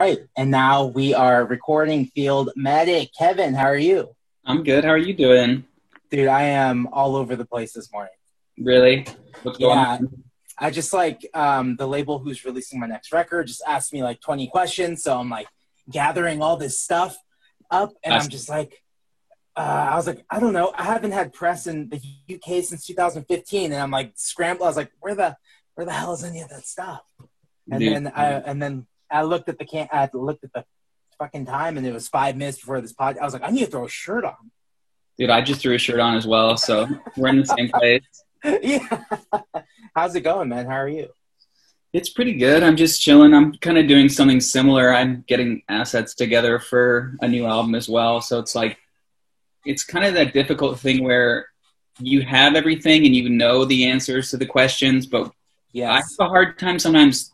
Right. And now we are recording Field Medic. Kevin, how are you? I'm good. How are you doing? Dude, I am all over the place this morning. Really? What's going Yeah. on? I just the label who's releasing my next record just asked me like 20 questions. So I'm like gathering all this stuff up and That's, I'm just like, I was like, I don't know. I haven't had press in the UK since 2015. And I'm like scrambled. I was like, where the hell is any of that stuff? And dude, then I looked at I looked at the fucking time, and it was 5 minutes before this podcast. I was like, I need to throw a shirt on. dude, I just threw a shirt on as well, so we're in the same place. Yeah. How's it going, man? How are you? It's pretty good. I'm just chilling. I'm kind of doing something similar. I'm getting assets together for a new album as well. So it's kind of that difficult thing where you have everything and you know the answers to the questions, but I have Yes. a hard time sometimes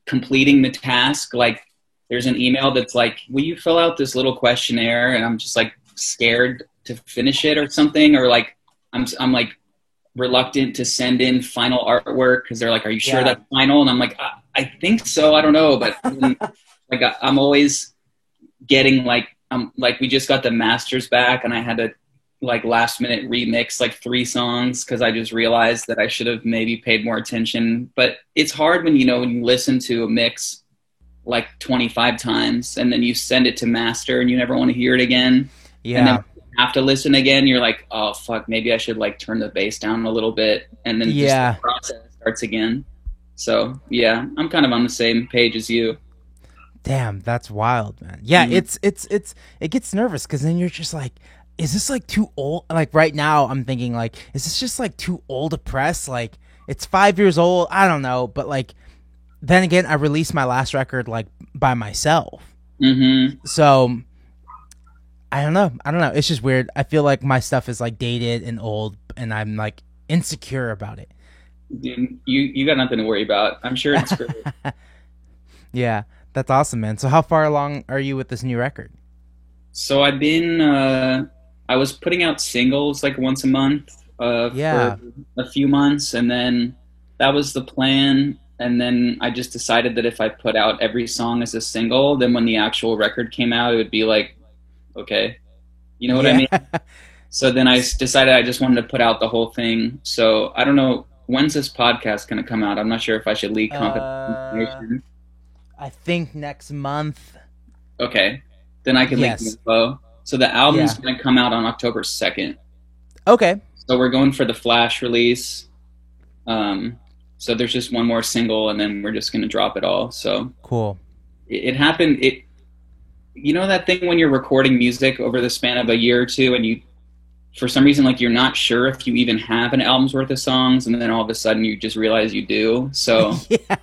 completing the task. Like there's an email that's like, will you fill out this little questionnaire? And I'm just like scared to finish it or something. Or like, I'm like reluctant to send in final artwork because they're like, are you sure Yeah. that's final? And I'm like, I think so. I don't know. But like, I'm always getting like, we just got the masters back and I had to like last minute remix like 3 songs because I just realized that I should have maybe paid more attention. But it's hard when when you listen to a mix like 25 times and then you send it to master and you never want to hear it again. And then Yeah. have to listen again. You're like, oh fuck, maybe I should like turn the bass down a little bit, and then just the Yeah. process starts again. So yeah, I'm kind of on the same page as you. Damn, that's wild, man. Yeah, Mhm. it gets nervous because then you're just like, is this like too old? Like right now, I'm thinking like, is this just like too old to press? Like it's 5 years old. I don't know, but like then again, I released my last record like by myself, Mhm. so I don't know. I don't know. It's just weird. I feel like my stuff is like dated and old, and I'm like insecure about it. You got nothing to worry about. I'm sure it's great. Yeah, that's awesome, man. So how far along are you with this new record? So I was putting out singles like once a month for Yeah. a few months, and then that was the plan. And then I just decided that if I put out every song as a single, then when the actual record came out, it would be like, okay, you know what I Yeah. mean? So then decided I just wanted to put out the whole thing. So I don't know, when's this podcast going to come out? I'm not sure if I should leak confidential uh, information. I think next month. Okay, then I can leak the Yes. info. So the album's Yeah. going to come out on October 2nd. Okay. So we're going for the flash release. Um, so there's just one more single, and then we're just going to drop it all. So Cool. it happened. You know that thing when you're recording music over the span of a year or two, and you for some reason like you're not sure if you even have an album's worth of songs, and then all of a sudden you just realize you do. So Yeah.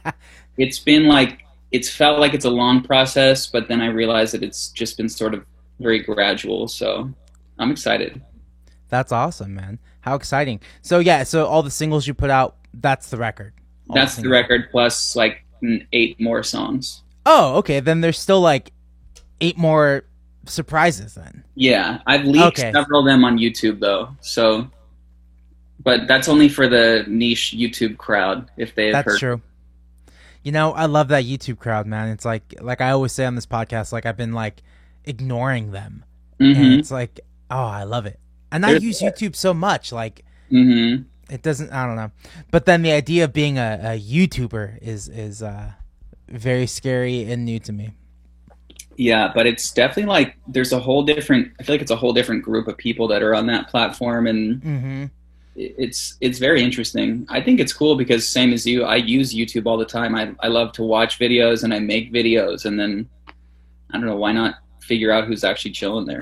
it's been like it's felt like it's a long process, but then I realized that it's just been sort of very gradual. So I'm excited. That's awesome, man. How exciting. So yeah, so all the singles you put out, that's the record. All the That's the singles. record plus like 8 more songs. Oh, okay. Then there's still like 8 more surprises then. Yeah, I've leaked Okay. several of them on YouTube though. So, but that's only for the niche YouTube crowd if they have That's heard. true. You know, I love that YouTube crowd, man. It's like I always say on this podcast, like I've been like ignoring them. And Mm-hmm. it's like, oh, I love it. And I There's, use YouTube so much, like mm-hmm. it doesn't I don't know. But then the idea of being a YouTuber is very scary and new to me. Yeah, but it's definitely like there's a whole different. I feel like it's a whole different group of people that are on that platform, and Mm-hmm. it's very interesting. I think it's cool because same as you, I use YouTube all the time. I love to watch videos and I make videos, and then I don't know why not figure out who's actually chilling there.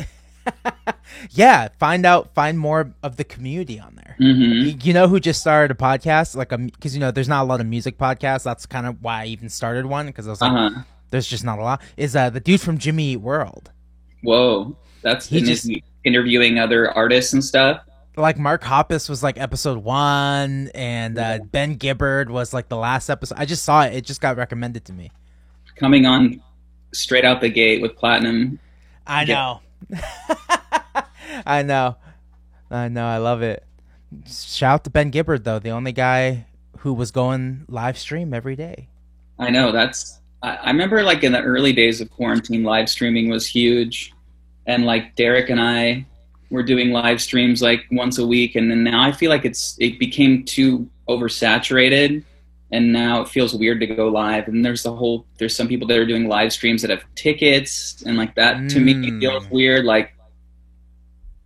Yeah, find more of the community on there. Mm-hmm. You know who just started a podcast? Like because there's not a lot of music podcasts. That's kind of why I even started one because I was like, Uh-huh. there's just not a lot. Is the dude from Jimmy Eat World? Whoa, He and is just he interviewing other artists and stuff. like Mark Hoppus was like episode 1, and Ben Gibbard was like the last episode. I just saw it. It just got recommended to me. Coming on straight out the gate with platinum. I Yeah. know. I know. I know. I love it. Shout out to Ben Gibbard though, the only guy who was going live stream every day. I know I remember like in the early days of quarantine, live streaming was huge, and like Derek and I were doing live streams like once a week, and then now I feel like it became too oversaturated, and now it feels weird to go live. And there's some people that are doing live streams that have tickets, and like that to me feels weird. Like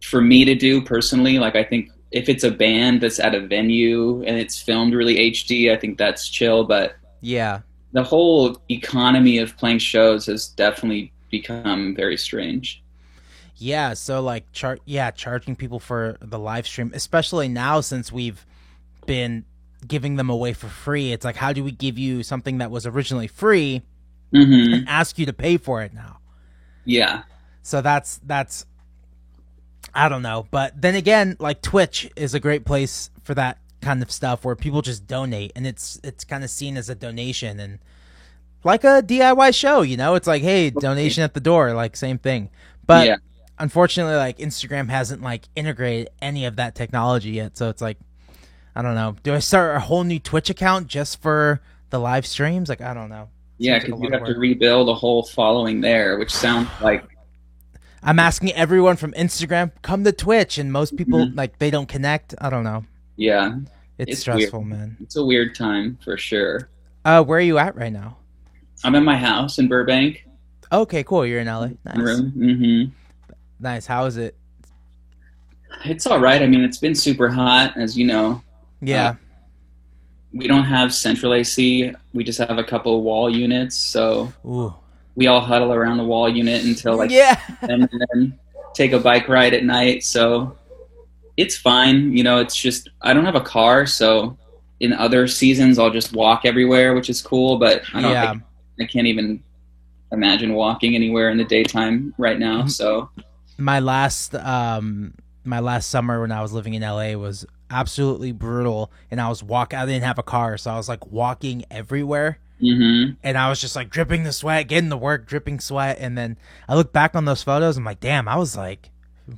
for me to do personally, like I think if it's a band that's at a venue and it's filmed really HD, I think that's chill. But Yeah. the whole economy of playing shows has definitely become very strange. Yeah, so like charging people for the live stream, especially now since we've been giving them away for free. It's like, how do we give you something that was originally free and ask you to pay for it now? Yeah. So that's I don't know. But then again, like Twitch is a great place for that kind of stuff where people just donate, and it's kind of seen as a donation, and like a DIY show, you know, it's like, hey, donation at the door, like same thing. But Yeah. unfortunately, like Instagram hasn't like integrated any of that technology yet. So it's like, I don't know. Do I start a whole new Twitch account just for the live streams? Like, I don't know. Yeah, Seems like a because lot you of have to work. rebuild a whole following there, which sounds like I'm asking everyone from Instagram, come to Twitch, and most people like they don't connect. I don't know. yeah, It's weird. stressful, man. It's a weird time for sure. Where are you at right now? I'm at my house in Burbank. Okay, cool. You're in LA. Nice. Room. Nice. How is it? It's all right. I mean, it's been super hot, as you know. Yeah. We don't have central AC. We just have a couple wall units, so Ooh. we all huddle around the wall unit until like Yeah. and then take a bike ride at night. So it's fine. You know, it's just I don't have a car, so in other seasons I'll just walk everywhere, which is cool. But I can't even imagine walking anywhere in the daytime right now. So my last summer when I was living in LA was absolutely brutal, and I didn't have a car, so I was like walking everywhere. And I was just like dripping the sweat, getting to work, dripping sweat. And then I look back on those photos, I'm like, damn, I was like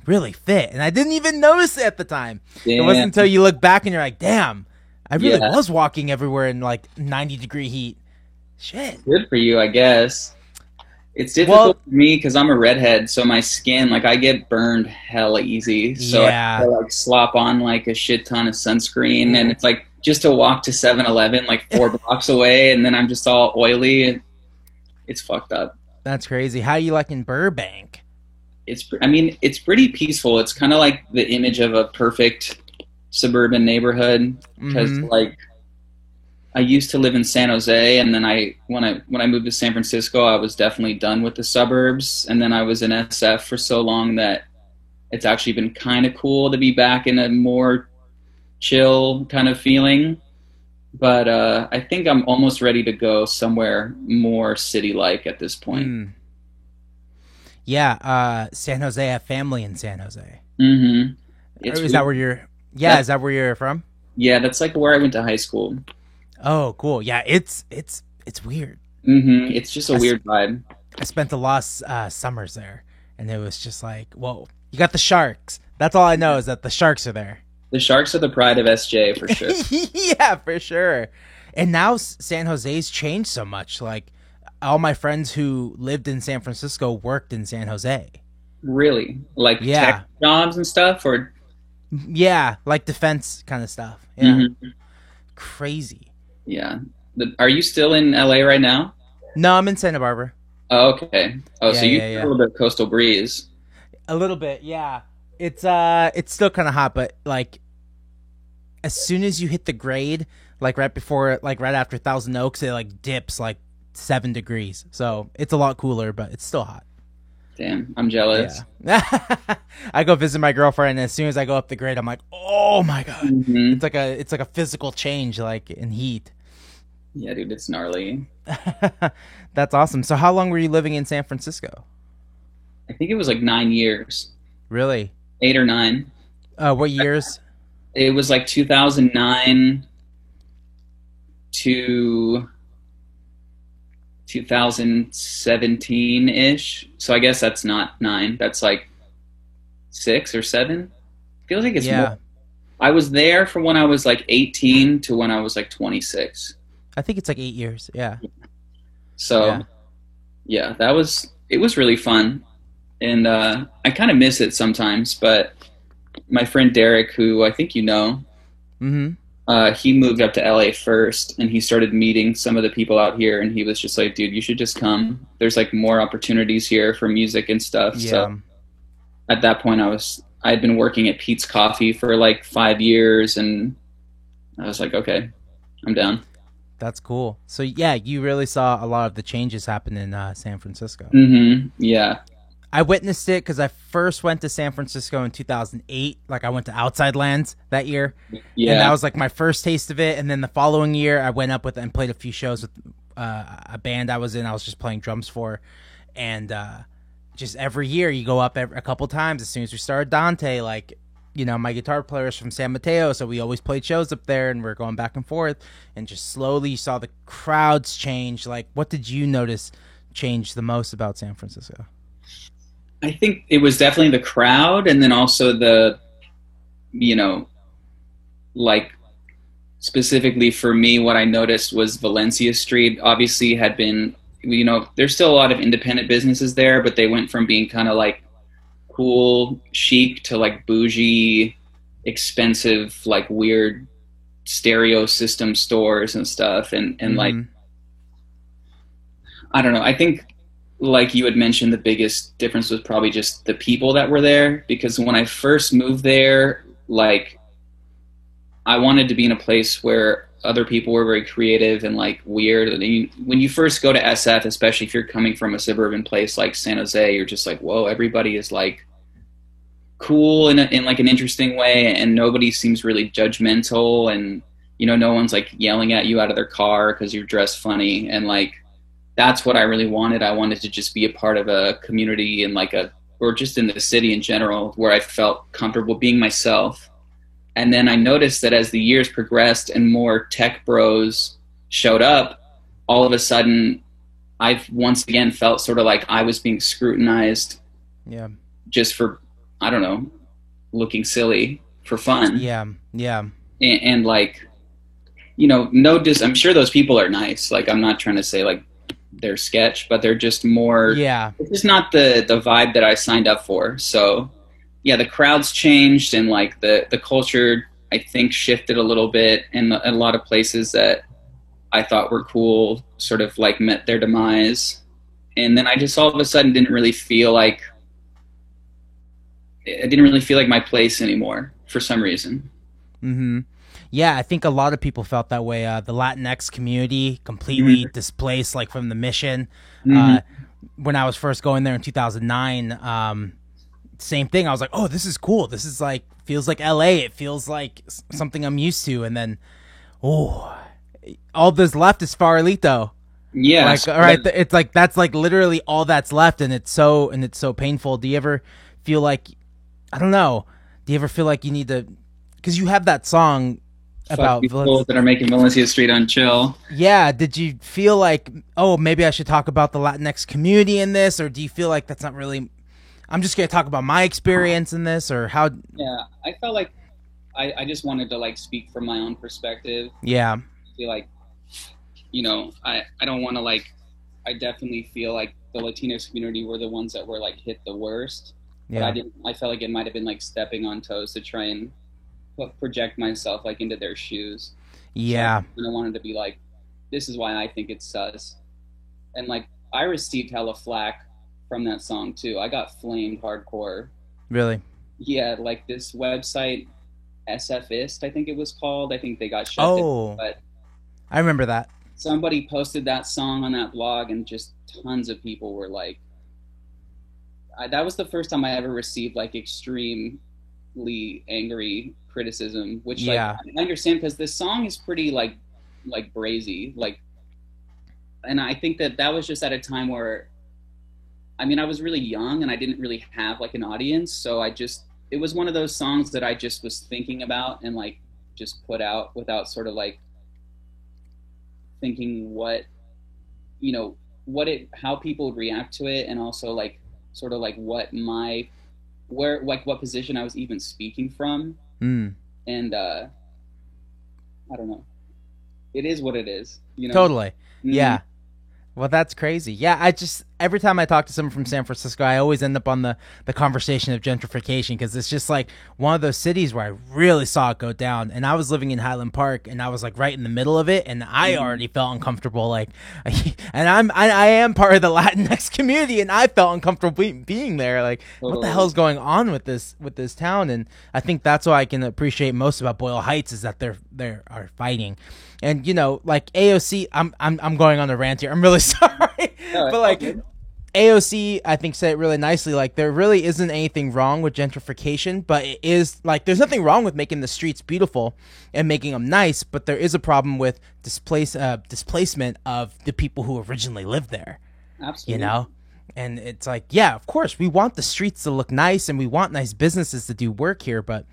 really fit, and I didn't even notice it at the time. It wasn't until you look back and you're like, damn, I really was walking everywhere in like 90-degree heat. Shit. Good for you, I guess. It's difficult for me because I'm a redhead, so my skin, like I get burned hella easy. So I have to, like slop on like a shit ton of sunscreen, and it's like just to walk to 7-Eleven like 4 blocks away, and then I'm just all oily. And it's fucked up. That's crazy. How you like in Burbank? It's pretty peaceful. It's kind of like the image of a perfect suburban neighborhood because like I used to live in San Jose, and then when I moved to San Francisco, I was definitely done with the suburbs, and then I was in SF for so long that it's actually been kind of cool to be back in a more chill kind of feeling. But I think I'm almost ready to go somewhere more city-like at this point. Yeah, San Jose. I have family in San Jose. Is that where you're? Yeah, is that where you're from? Yeah, that's like where I went to high school. Oh, cool. Yeah, it's weird. It's just a weird vibe. I spent the last summers there, and it was just like, whoa, you got the Sharks. That's all I know is that the Sharks are there. The Sharks are the pride of SJ for sure. Yeah, for sure. And now San Jose's changed so much. Like all my friends who lived in San Francisco worked in San Jose. Really? Like tech jobs and stuff, or like defense kind of stuff. Yeah, crazy. Yeah. Are you still in LA right now? No, I'm in Santa Barbara. Oh, okay. Oh, so you get a little bit of coastal breeze. A little bit, yeah. It's still kind of hot, but like as soon as you hit the grade, like right after Thousand Oaks, it like dips like 7 degrees. So it's a lot cooler, but it's still hot. Damn, I'm jealous. Yeah. I go visit my girlfriend, and as soon as I go up the grade, I'm like, oh my god, it's like a physical change, like in heat. Yeah, dude, it's gnarly. That's awesome. So how long were you living in San Francisco? I think it was like 9 years. Really? 8 or 9. What years? It was like 2009 to 2017-ish. So I guess that's not 9. That's like 6 or 7. Feels like it's more. I was there from when I was like 18 to when I was like 26. I think it's like 8 years. Yeah. So Yeah. yeah, it was really fun, and I kind of miss it sometimes. But my friend Derek, who I think you know, Mm-hmm. he moved up to LA first, and he started meeting some of the people out here, and he was just like, "Dude, you should just come. There's like more opportunities here for music and stuff." So Yeah. at that point, I had been working at Pete's Coffee for like 5 years, and I was like, "Okay, I'm down." That's cool. So yeah, you really saw a lot of the changes happen in San Francisco. Yeah. I witnessed it because I first went to San Francisco in 2008. Like I went to Outside Lands that year, and that Yeah. was like my first taste of it. And then the following year, I went up with and played a few shows with a band I was in. I was just playing drums for, and just every year you go up a couple times. As soon as we started Dante, like my guitar player is from San Mateo, so we always played shows up there, and we're going back and forth. And just slowly you saw the crowds change. Like, what did you notice change the most about San Francisco? I think it was definitely the crowd, and then also you know, like specifically for me, what I noticed was Valencia Street obviously had been, there's still a lot of independent businesses there, but they went from being kind of like cool, chic to like bougie, expensive, like weird stereo system stores and stuff. And like, Mm-hmm. I don't know. I think, like you had mentioned, the biggest difference was probably just the people that were there. Because when I first moved there, like, I wanted to be in a place where other people were very creative and like weird. And when you first go to SF, especially if you're coming from a suburban place like San Jose, you're just like, whoa, everybody is like cool in like an interesting way, and nobody seems really judgmental, and no one's like yelling at you out of their car because you're dressed funny, and like that's what I really wanted. I wanted to just be a part of a community and like or just in the city in general where I felt comfortable being myself. And then I noticed that as the years progressed and more tech bros showed up, all of a sudden I've once again felt sort of like I was being scrutinized Yeah. just for, I don't know, looking silly for fun. Yeah. Yeah. And like, no, just, I'm sure those people are nice. Like, I'm not trying to say like they're sketch, but they're just more, Yeah. it's just not the vibe that I signed up for. So yeah, the crowds changed, and like the culture, I think, shifted a little bit, and a lot of places that I thought were cool sort of like met their demise. And then I just all of a sudden didn't really feel like, I didn't really feel like my place anymore for some reason. Mm-hmm. Yeah, I think a lot of people felt that way. The Latinx community completely Mm-hmm. displaced, like from the mission. Uh, Mm-hmm. when I was first going there in 2009, same thing. I was like, "Oh, this is cool. This is like feels like LA. It feels like something I'm used to." And then, oh, all that's left is Farolito. Yeah. Like, all right, it's like that's like literally all that's left, and it's so painful. Do you ever feel like I don't know? Do you ever feel like you need to? Because you have that song Fuck about people that are making Valencia Street unchill. yeah. Did you feel like, oh, maybe I should talk about the Latinx community in this, or do you feel like that's not really? I'm just gonna talk about my experience in this, or how? Yeah, I felt like I just wanted to like speak from my own perspective. Yeah, I feel like, I don't want to like, I definitely feel like the Latinx community were the ones that were like hit the worst. But yeah, I felt like it might have been like stepping on toes to try and project myself like into their shoes. So I yeah. kind of wanted to be like, this is why I think it's sus. And like, I received hella flack from that song too. I got flamed hardcore. Really? Yeah, like this website, SFist, I think it was called. I think they got shut down. Oh, But I remember that. somebody posted that song on that blog, and just tons of people were like, that was the first time I ever received like extremely angry criticism, which like Yeah, I understand because this song is pretty like brazy, like, and I think that was just at a time where, I mean, I was really young and I didn't really have like an audience, so it was one of those songs that I just was thinking about and like just put out without sort of like thinking how people would react to it, and also like sort of like what position I was even speaking from. mm, And I don't know, it is what it is. totally. Mhm. Yeah. Well, that's crazy. Yeah, I just every time I talk to someone from San Francisco, I always end up on the conversation of gentrification because it's just like one of those cities where I really saw it go down. And I was living in Highland Park, and I was like right in the middle of it, and I already felt uncomfortable. Like, and I am part of the Latinx community, and I felt uncomfortable being there. Like, what the Totally. hell's going on with this town? And I think that's what I can appreciate most about Boyle Heights is that they are fighting. And you know, like AOC, I'm going on a rant here. I'm really sorry, No, but it's all like good. AOC, I think said it really nicely. Like there really isn't anything wrong with gentrification, but it is like there's nothing wrong with making the streets beautiful and making them nice. But there is a problem with displacement of the people who originally lived there. You Absolutely. know. And it's like, yeah, of course, we want the streets to look nice and we want nice businesses to do work here, but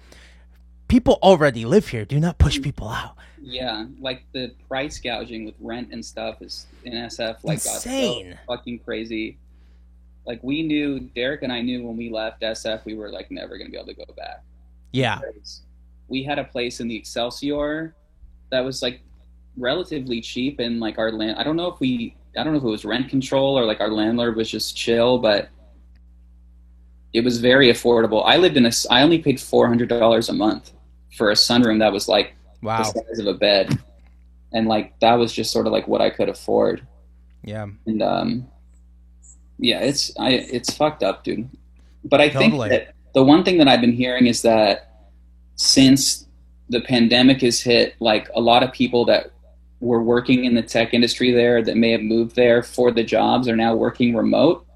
people already live here. Do not push people out. Yeah, like the price gouging with rent and stuff is in SF like got so Insane. fucking crazy. Like we knew, Derek and I knew when we left SF, we were like never gonna be able to go back. Yeah. We had a place in the Excelsior that was like relatively cheap, and like our land. I don't know if it was rent control or like our landlord was just chill, but it was very affordable. I only paid $400 a month for a sunroom that was like the Wow. size of a bed, and like that was just sort of like what I could afford. Yeah. And yeah, it's fucked up, dude. But I think Totally. that the one thing that I've been hearing is that since the pandemic has hit, like a lot of people that were working in the tech industry there that may have moved there for the jobs are now working remote.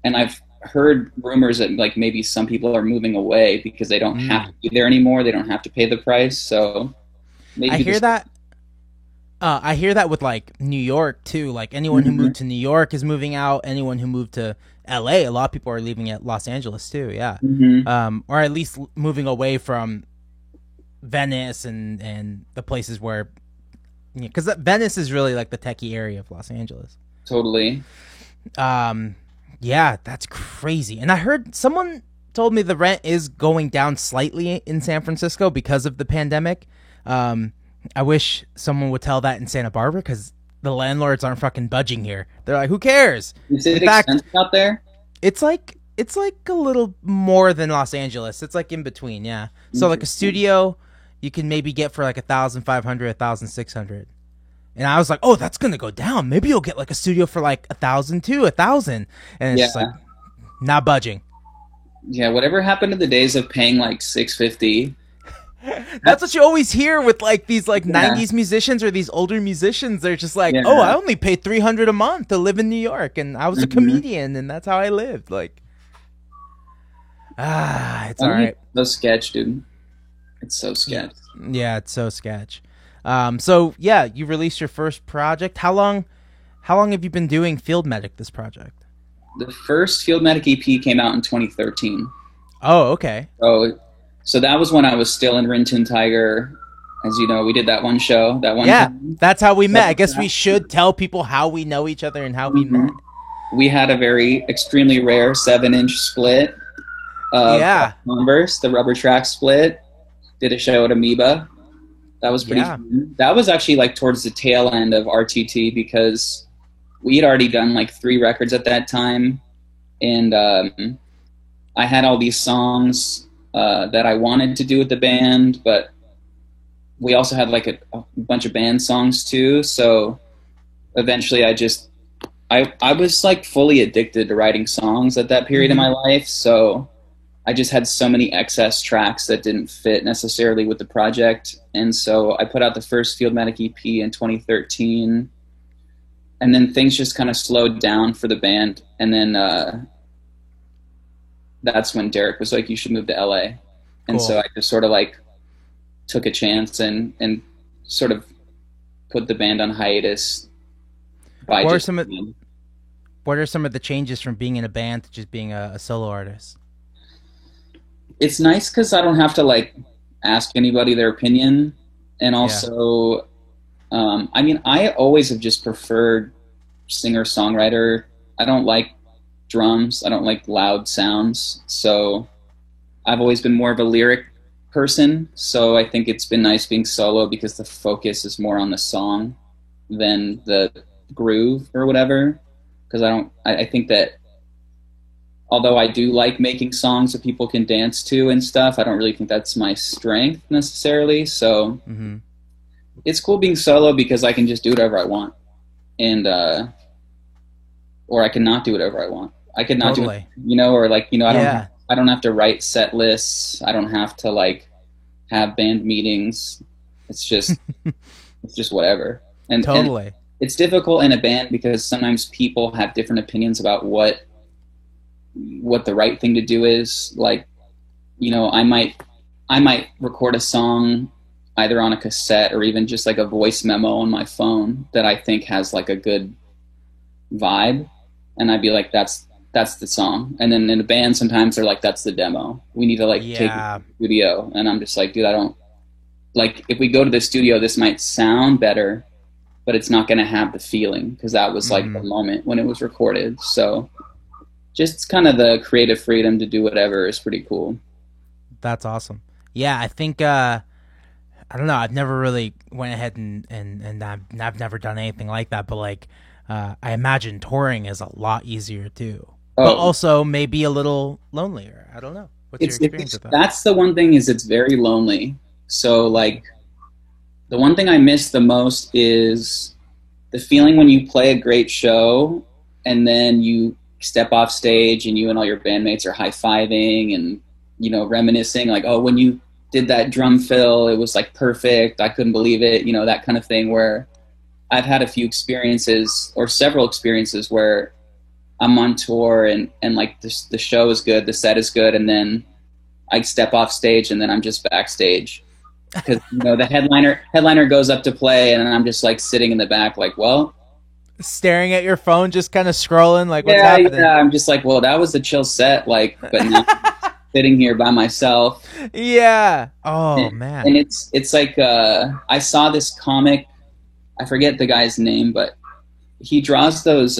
And I've heard rumors that like maybe some people are moving away because they don't have to be there anymore. They don't have to pay the price. So maybe I hear that. I hear that with like New York too. Like anyone who moved to New York is moving out. Anyone who moved to L.A., a lot of people are leaving at Los Angeles too. Yeah, or at least moving away from Venice and the places where, because Venice is really like the techie area of Los Angeles. Totally. Yeah, that's crazy. And I heard someone told me the rent is going down slightly in San Francisco because of the pandemic. I wish someone would tell that in Santa Barbara because the landlords aren't fucking budging here. They're like, who cares? Is it In fact, expensive out there? it's like a little more than Los Angeles. It's like in between, yeah. So like a studio, you can maybe get for like 1,500, 1,600. And I was like, oh, that's gonna go down. Maybe you'll get like a studio for like 1,000 too, 1,000. And it's just like not budging. Yeah, whatever happened to the days of paying like 650? That's what you always hear with like these like Yeah. 90s musicians or these older musicians. They're just like, Yeah. oh, I only paid 300 a month to live in New York, and I was a comedian, and that's how I lived. Like, it's all right. So sketch, dude. It's so sketch. Yeah, it's so sketch. So yeah, you released your first project. How long have you been doing Field Medic, this project? The first Field Medic EP came out in 2013. Oh, okay. So that was when I was still in Rin Tin Tiger. As you know, we did that one show, that one Yeah, time. that's how we met. I guess we should tell people how we know each other and how we met. We had a very extremely rare 7-inch split of Yeah. Converse, the rubber track split. Did a show at Amoeba. That was pretty fun. That was actually like towards the tail end of RTT because we had already done like 3 records at that time. And I had all these songs that I wanted to do with the band, but we also had like a bunch of band songs too. So eventually I was like fully addicted to writing songs at that period in my life. So I just had so many excess tracks that didn't fit necessarily with the project. And so I put out the first Field Medic EP in 2013. And then things just kind of slowed down for the band. And then that's when Derek was like, you should move to LA. And Cool. so I just sort of like took a chance and sort of put the band on hiatus. By What are just What are some of the changes from being in a band to just being a solo artist? It's nice because I don't have to like ask anybody their opinion. And also, I mean, I always have just preferred singer-songwriter. I don't like drums. I don't like loud sounds. So I've always been more of a lyric person. So I think it's been nice being solo because the focus is more on the song than the groove or whatever. Because I think that although I do like making songs that people can dance to and stuff, I don't really think that's my strength necessarily. So Mm-hmm. it's cool being solo because I can just do whatever I want, and or I can not do whatever I want. I could not do it, Totally. or like, Yeah. I don't have to write set lists. I don't have to like have band meetings. It's just it's just whatever. And Totally. it's difficult in a band because sometimes people have different opinions about what the right thing to do is. Like, I might record a song either on a cassette or even just like a voice memo on my phone that I think has like a good vibe, and I'd be like, that's the song. And then in a band, sometimes they're like, that's the demo. We need to like take it Yeah. to the studio, and I'm just like, dude, I don't like. If we go to the studio, this might sound better, but it's not going to have the feeling because that was like the Mhm. moment when it was recorded. So just kind of the creative freedom to do whatever is pretty cool. That's awesome. Yeah, I think I don't know. I've never really went ahead and I've never done anything like that. But like, I imagine touring is a lot easier too, but Oh, also maybe a little lonelier. I don't know. What's your experience with that? that's the one thing, is it's very lonely. So like the one thing I miss the most is the feeling when you play a great show and then you step off stage and you and all your bandmates are high-fiving and reminiscing, like, oh, when you did that drum fill, it was like perfect, I couldn't believe it, that kind of thing. Where I've had a few experiences or several experiences where I'm on tour and like the show is good, the set is good, and then I step off stage and then I'm just backstage because the headliner goes up to play and I'm just like sitting in the back like, well, Staring at your phone, just kind of scrolling, like what's yeah, happening? yeah. I'm just like, well, that was a chill set, like, but now I'm sitting here by myself. Yeah. Oh And man. it's like I saw this comic, I forget the guy's name, but he draws those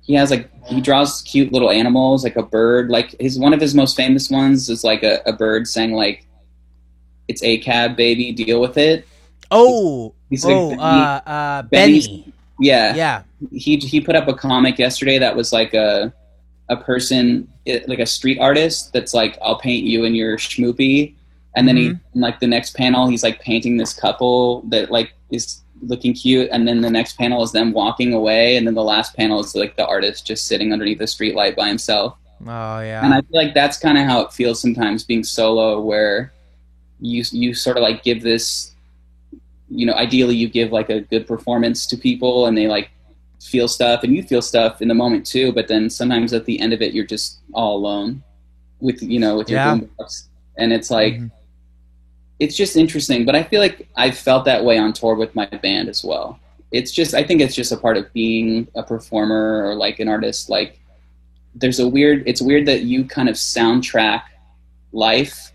he draws cute little animals, like a bird. Like one of his most famous ones is like a bird saying like, it's a cab baby, deal with it. Oh. He's Oh. like Benny's, Benny. yeah. Yeah. He put up a comic yesterday that was like a person, like a street artist that's like, I'll paint you in your schmoopy, and then he, Mhm. in like the next panel, he's like painting this couple that like is looking cute, and then the next panel is them walking away, and then the last panel is like the artist just sitting underneath a street light by himself. Oh And yeah. I feel like that's kind of how it feels sometimes being solo, where you sort of like give this, ideally you give like a good performance to people and they like feel stuff and you feel stuff in the moment too, but then sometimes at the end of it you're just all alone with your Yeah. boombox, and it's like Mhm. it's just interesting. But I feel like I've felt that way on tour with my band as well. I think it's just a part of being a performer or like an artist. Like it's weird that you kind of soundtrack life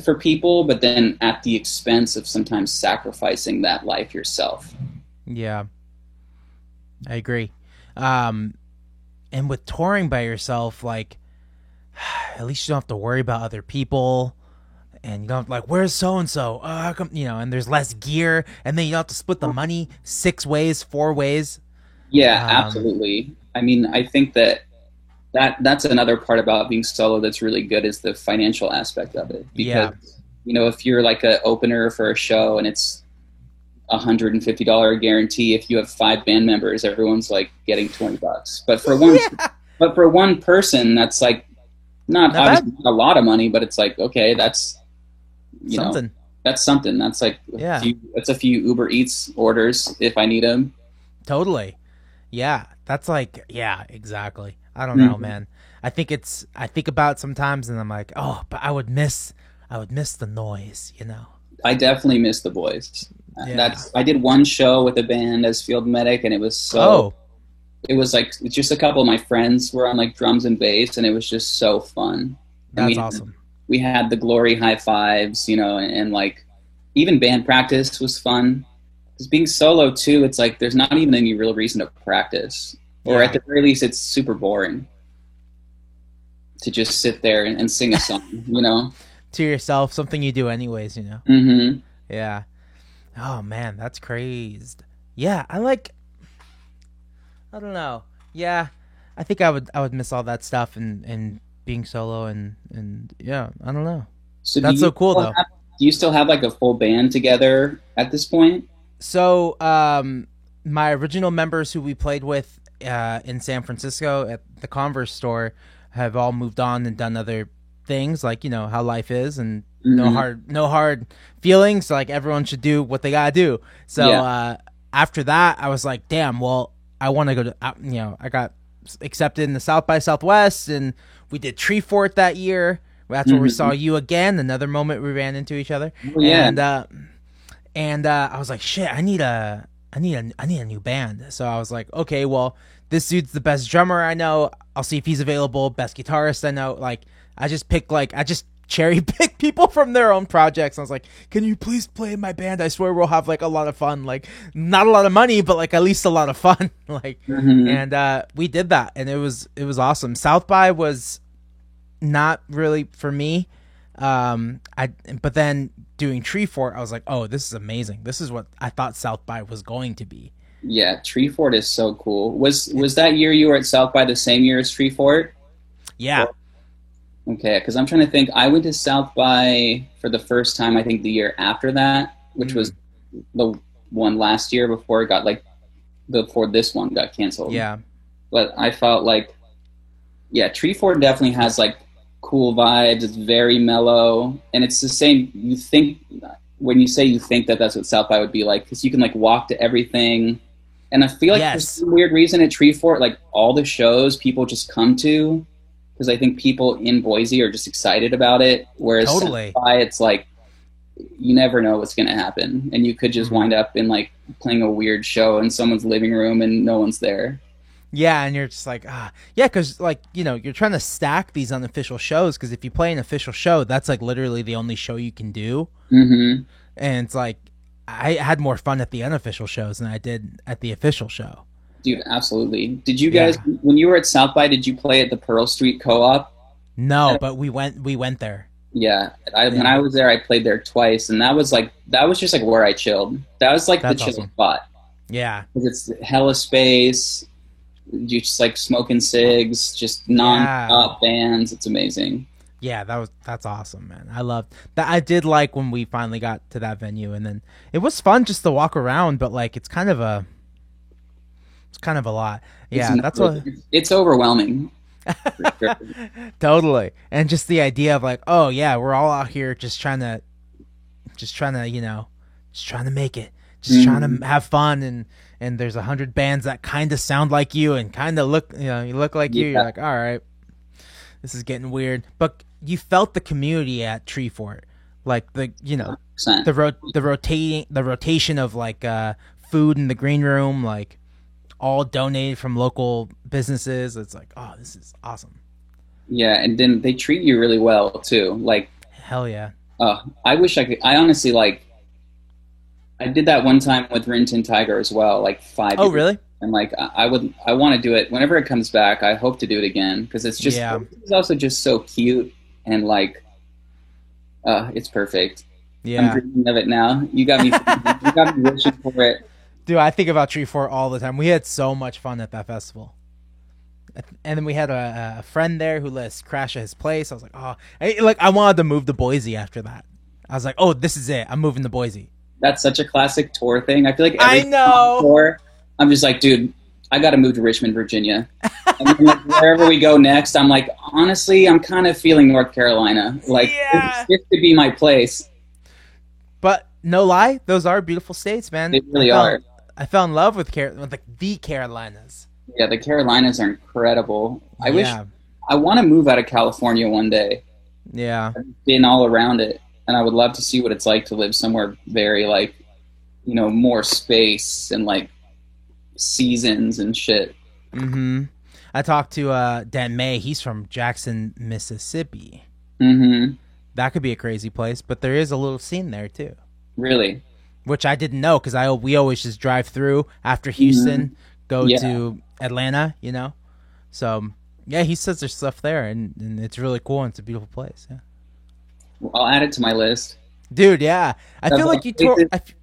for people, but then at the expense of sometimes sacrificing that life yourself. Yeah. I agree. Um, and with touring by yourself, like at least you don't have to worry about other people, and you don't like, where's so and so? How come, and there's less gear, and then you don't have to split the money 6 ways, 4 ways. Yeah, Um, absolutely. I mean, I think that's another part about being solo that's really good, is the financial aspect of it. Because yeah, if you're like an opener for a show and it's $150 guarantee, if you have 5 band members, everyone's like getting $20. yeah, But for one person, that's like not not bad. obviously not a lot of money, but it's like, okay, you know Something. that's something. That's like Yeah, a few Uber Eats orders if I need them. totally. Yeah, that's like, yeah, exactly. I don't know, Mhm. man. I think about it sometimes, and I'm like, oh, but I would miss the noise. I definitely miss the boys. Yeah. I did one show with a band as field medic, and Oh, it was like just a couple of my friends were on like drums and bass, and it was just so fun. And that's awesome. we had the glory high fives, and like even band practice was fun. Because being solo too, it's like there's not even any real reason to practice, or at Yeah, the very least, it's super boring to just sit there and sing a song. to yourself, something you do anyways. Hmm. Yeah. Oh man, that's crazed. Yeah, I like. I don't know. Yeah, I think I would miss all that stuff and being solo and yeah, I don't know. So That's so cool though. do you still have like a full band together at this point? So, my original members who we played with in San Francisco at the Converse store have all moved on and done other things, like you know how life is, and Hmm. no hard feelings. Like everyone should do what they gotta do. So Yeah. after that, I was like, damn. Well, I want to go to I got accepted in the South by Southwest, and we did Tree Fort that year. That's where we saw Hmm. you again. Another moment we ran into each other, Oh, yeah. and I was like, shit, I need a new band. So I was like, okay, well, this dude's the best drummer I know. I'll see if he's available. Best guitarist I know. Like, I just cherry pick people from their own projects. I was like, can you please play in my band? I swear we'll have like a lot of fun. Like, not a lot of money, but like at least a lot of fun. Like, Hmm. and we did that, and it was awesome. South by was not really for me. I but then doing Tree Fort, I was like, oh, this is amazing. This is what I thought South by was going to be. Yeah, Treefort is so cool. Was that year you were at South by the same year as Treefort? Yeah. Okay, because I'm trying to think. I went to South by for the first time, I think the year after that, which was Mm, the one last year before it got like before this one got canceled. yeah. But I felt like, yeah, Treefort definitely has like cool vibes. It's very mellow, and it's the same. You think when you say you think that that's what South by would be like, because you can like walk to everything. And I feel like for Yes. some weird reason at Treefort, like all the shows people just come to because I think people in Boise are just excited about it. Whereas South Totally. by, it's like you never know what's going to happen, and you could just Mhm. wind up in like playing a weird show in someone's living room and no one's there. Yeah, and you're just like, yeah, because like you're trying to stack these unofficial shows because if you play an official show, that's like literally the only show you can do, Hmm. and it's like I had more fun at the unofficial shows than I did at the official show. Dude, absolutely. Did you guys, Yeah. when you were at South by, did you play at the Pearl Street Co-op? No, but we went there. Yeah, when Yeah, I was there, I played there twice, and that was just like where I chilled. That was like the that's chill awesome. spot Yeah, because it's hella space. You just like smoking cigs, just yeah. non-stop bands. It's amazing. Yeah, that's awesome, man. I loved that. I did like when we finally got to that venue, and then it was fun just to walk around. But like, it's kind of a lot. It's Yeah, not, that's what it's overwhelming for sure. totally. And just the idea of like, oh yeah, we're all out here just trying to, just trying to make it, just trying Mhm. to have fun, and there's 100 bands that kind of sound like you and kind of look, you look like you. You're Yeah, like, all right, this is getting weird, but you felt the community at Tree Fort, like the 100%. the rotation of like food in the green room, like all donated from local businesses. It's like, oh, this is awesome. Yeah, and then they treat you really well too. Like, Hell yeah. I wish I could. I honestly like. I did that one time with Rin Tin Tiger as well, like five Oh, years. really? And like I want to do it whenever it comes back. I hope to do it again because Yeah. it's also just so cute and like it's perfect. I'm Yeah. dreaming of it now. You got me wishing for it. Dude, I think about Tree Fort all the time. We had so much fun at that festival. And then we had a friend there who let us crash at his place. I was like, oh, I wanted to move to Boise after that. I was like, oh, this is it. I'm moving to Boise. That's such a classic tour thing. I feel like I every time I'm on know. tour, I'm just like, dude, I got to move to Richmond, Virginia. And then, like, wherever we go next, I'm like, honestly, I'm kind of feeling North Carolina. Like, Yeah. this could be my place. But no lie, those are beautiful states, They man. really are. I fell in love with like the Carolinas. Yeah, the Carolinas are incredible. Yeah. I want to move out of California one day. Yeah. I've been all around it, and I would love to see what it's like to live somewhere very like, more space and like seasons and shit. Mm-hmm. I talked to Dan May. He's from Jackson, Mississippi. Hmm. That could be a crazy place, but there is a little scene there too, Really. which I didn't know because we always just drive through after Hmm. Houston, go Yeah. to Atlanta. So yeah, he says there's stuff there, and it's really cool and it's a beautiful place. Yeah, I'll add it to my list. dude. Yeah, I Of feel all like you tore. places-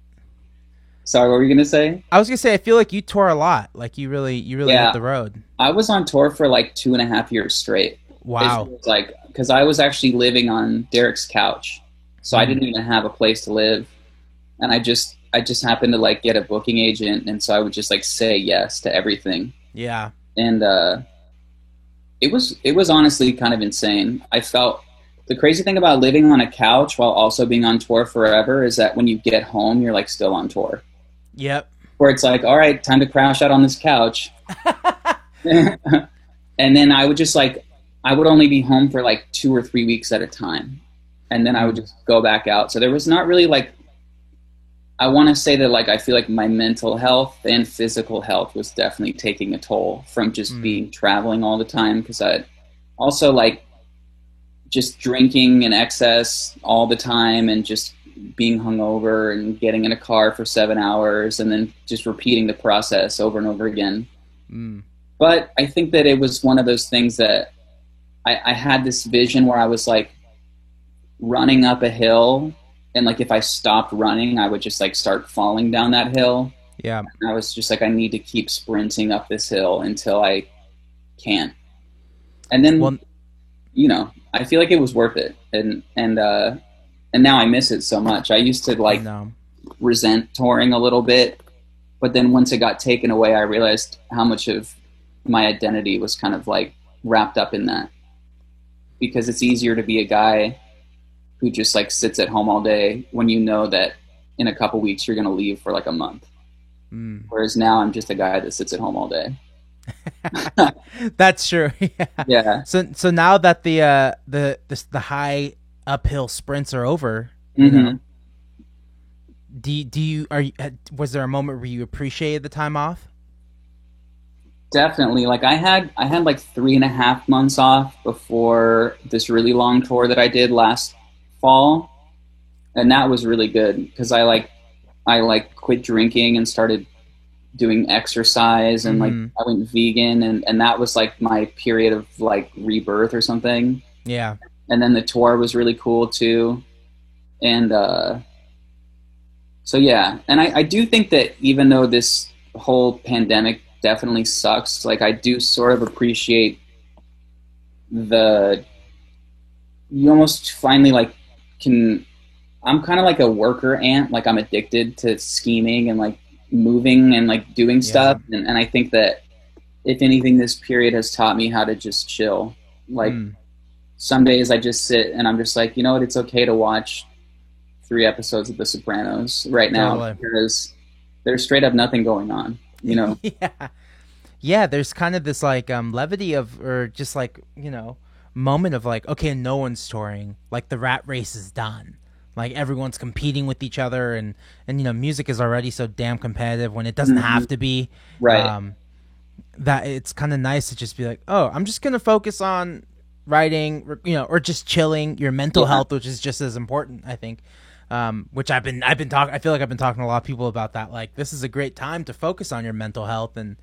Sorry, what were you gonna say? I was gonna say I feel like you tour a lot. Like you really hit Yeah, the road. I was on tour for like 2.5 years straight. It Wow. was like because I was actually living on Derek's couch, so I Mm, didn't even have a place to live, and I just happened to like get a booking agent, and so I would just like say yes to everything, yeah. and it was honestly kind of insane. I felt the crazy thing about living on a couch while also being on tour forever is that when you get home, you're like still on tour. Yep. Where it's like, all right, time to crash out on this couch. And then I would just like, I would only be home for like 2 or 3 weeks at a time. And then I would just go back out. So there was not really like, I want to say that like, I feel like my mental health and physical health was definitely taking a toll from just Mm, being traveling all the time. Cause I also like just drinking in excess all the time and just being hungover and getting in a car for 7 hours and then just repeating the process over and over again. mm, But I think that it was one of those things that I had this vision where I was like running up a hill, and like if I stopped running, I would just like start falling down that hill. yeah. And I was just like, I need to keep sprinting up this hill until I can't. And then, Well, I feel like it was worth it. And now I miss it so much. I used to like no. resent touring a little bit, but then once it got taken away, I realized how much of my identity was kind of like wrapped up in that, because it's easier to be a guy who just like sits at home all day when you know that in a couple weeks you're going to leave for like a month. Mm. Whereas now I'm just a guy that sits at home all day. That's true. Yeah. Yeah. So now that the high uphill sprints are over, Hmm. do you are you, was there a moment where you appreciated the time off? Definitely. Like I had like 3.5 months off before this really long tour that I did last fall. And that was really good because I like quit drinking and started doing exercise, and like Hmm. I went vegan, and that was like my period of like rebirth or something. Yeah. And then the tour was really cool too. And so yeah, and I do think that even though this whole pandemic definitely sucks, like I do sort of appreciate the you almost finally like can I'm kind of like a worker ant. Like I'm addicted to scheming and like moving and like doing Yeah. stuff. And I think that if anything, this period has taught me how to just chill. Like Mm, some days I just sit and I'm just like, you know what? It's okay to watch 3 episodes of The Sopranos right now totally. because there's straight up nothing going on. You know? Yeah. Yeah, there's kind of this like levity of, or just like, moment of like, okay, no one's touring. Like the rat race is done. Like everyone's competing with each other, and music is already so damn competitive when it doesn't Hmm. have to be. Right. Um that it's kind of nice to just be like, "Oh, I'm just going to focus on writing, or just chilling, your mental Yeah. health, which is just as important, I think." Which I've been talking. I feel like I've been talking to a lot of people about that. Like, this is a great time to focus on your mental health, and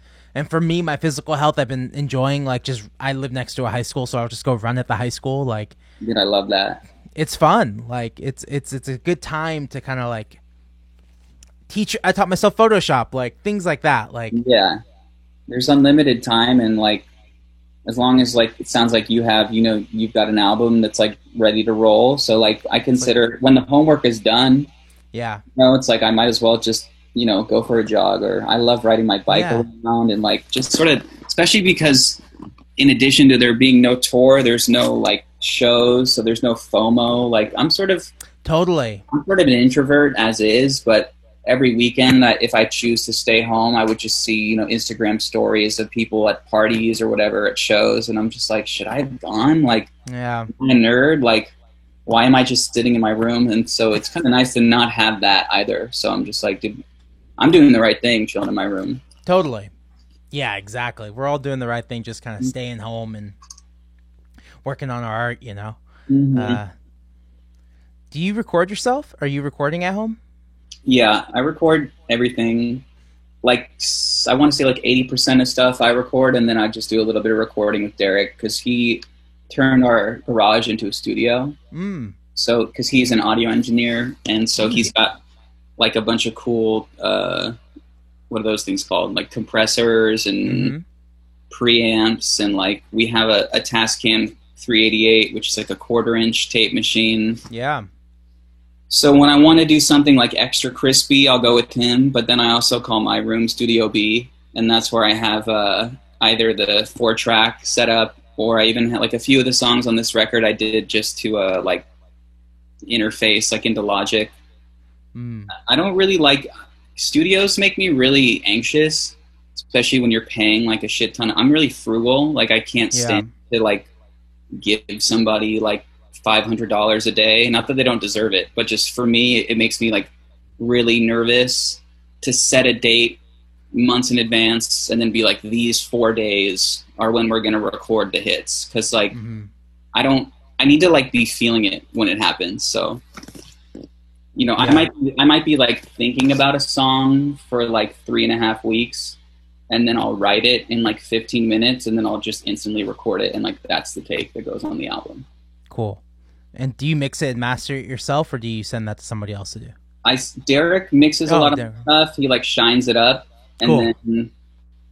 for me, my physical health, I've been enjoying. Like, just I live next to a high school, so I'll just go run at the high school. Like, Dude, I love that. it's fun. Like, it's a good time to kind of like teach. I taught myself Photoshop, like things like that. Like, Yeah. There's unlimited time, and like as long as like it sounds like you've got an album that's like ready to roll. So like I it's like, consider when the homework is done, yeah, it's like I might as well just go for a jog. Or I love riding my bike yeah, around and like just sort of, especially because in addition to there being no tour, there's no like shows, so there's no FOMO. Like totally. I'm sort of an introvert as is, but every weekend, if I choose to stay home, I would just see, Instagram stories of people at parties or whatever at shows, and I'm just like, should I have gone? Like, Yeah, I'm a nerd. Like, why am I just sitting in my room? And so it's kind of nice to not have that either. So I'm just like, dude, I'm doing the right thing, chilling in my room. totally. Yeah, exactly. We're all doing the right thing, just kind of staying home and working on our art. Hmm. Uh, do you record yourself? Are you recording at home? Yeah, I record everything. Like, I want to say like 80% of stuff I record, and then I just do a little bit of recording with Derek because he turned our garage into a studio. Mm. So, because he's an audio engineer, and so Mm. he's got like a bunch of cool what are those things called? Like compressors and Mm-hmm. preamps, and like we have a Tascam 388, which is like a 1/4 inch tape machine. Yeah. So when I want to do something like extra crispy, I'll go with him. But then I also call my room Studio B, and that's where I have either the 4-track setup, or I even had like a few of the songs on this record I did just to like interface like into Logic. Mm. I don't really like studios. Make me really anxious, especially when you're paying like a shit ton. I'm really frugal. Like I can't Yeah. stand to like give somebody like $500 a day. Not that they don't deserve it, but just for me, it makes me like really nervous to set a date months in advance and then be like, these 4 days are when we're going to record the hits. Cause like, Mm-hmm. I need to like be feeling it when it happens. So, you know, Yeah. I might be like thinking about a song for like 3.5 weeks, and then I'll write it in like 15 minutes, and then I'll just instantly record it. And like, that's the take that goes on the album. Cool. And do you mix it and master it yourself, or do you send that to somebody else to do? Derek mixes a Oh, lot of Derek. stuff. He like shines it up, and Cool. then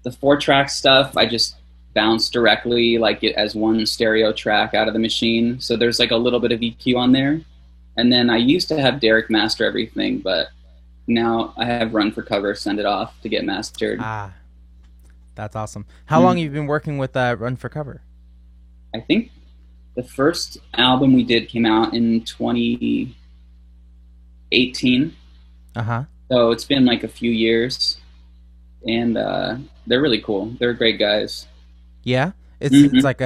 the 4-track stuff I just bounce directly like it as one stereo track out of the machine. So there's like a little bit of EQ on there, and then I used to have Derek master everything, but now I have Run for Cover send it off to get mastered. Ah, that's awesome. How long have you been working with Run for Cover? I think the first album we did came out in 2018. Uh-huh. So it's been like a few years, and they're really cool. They're great guys. Yeah. It's Mhm. it's like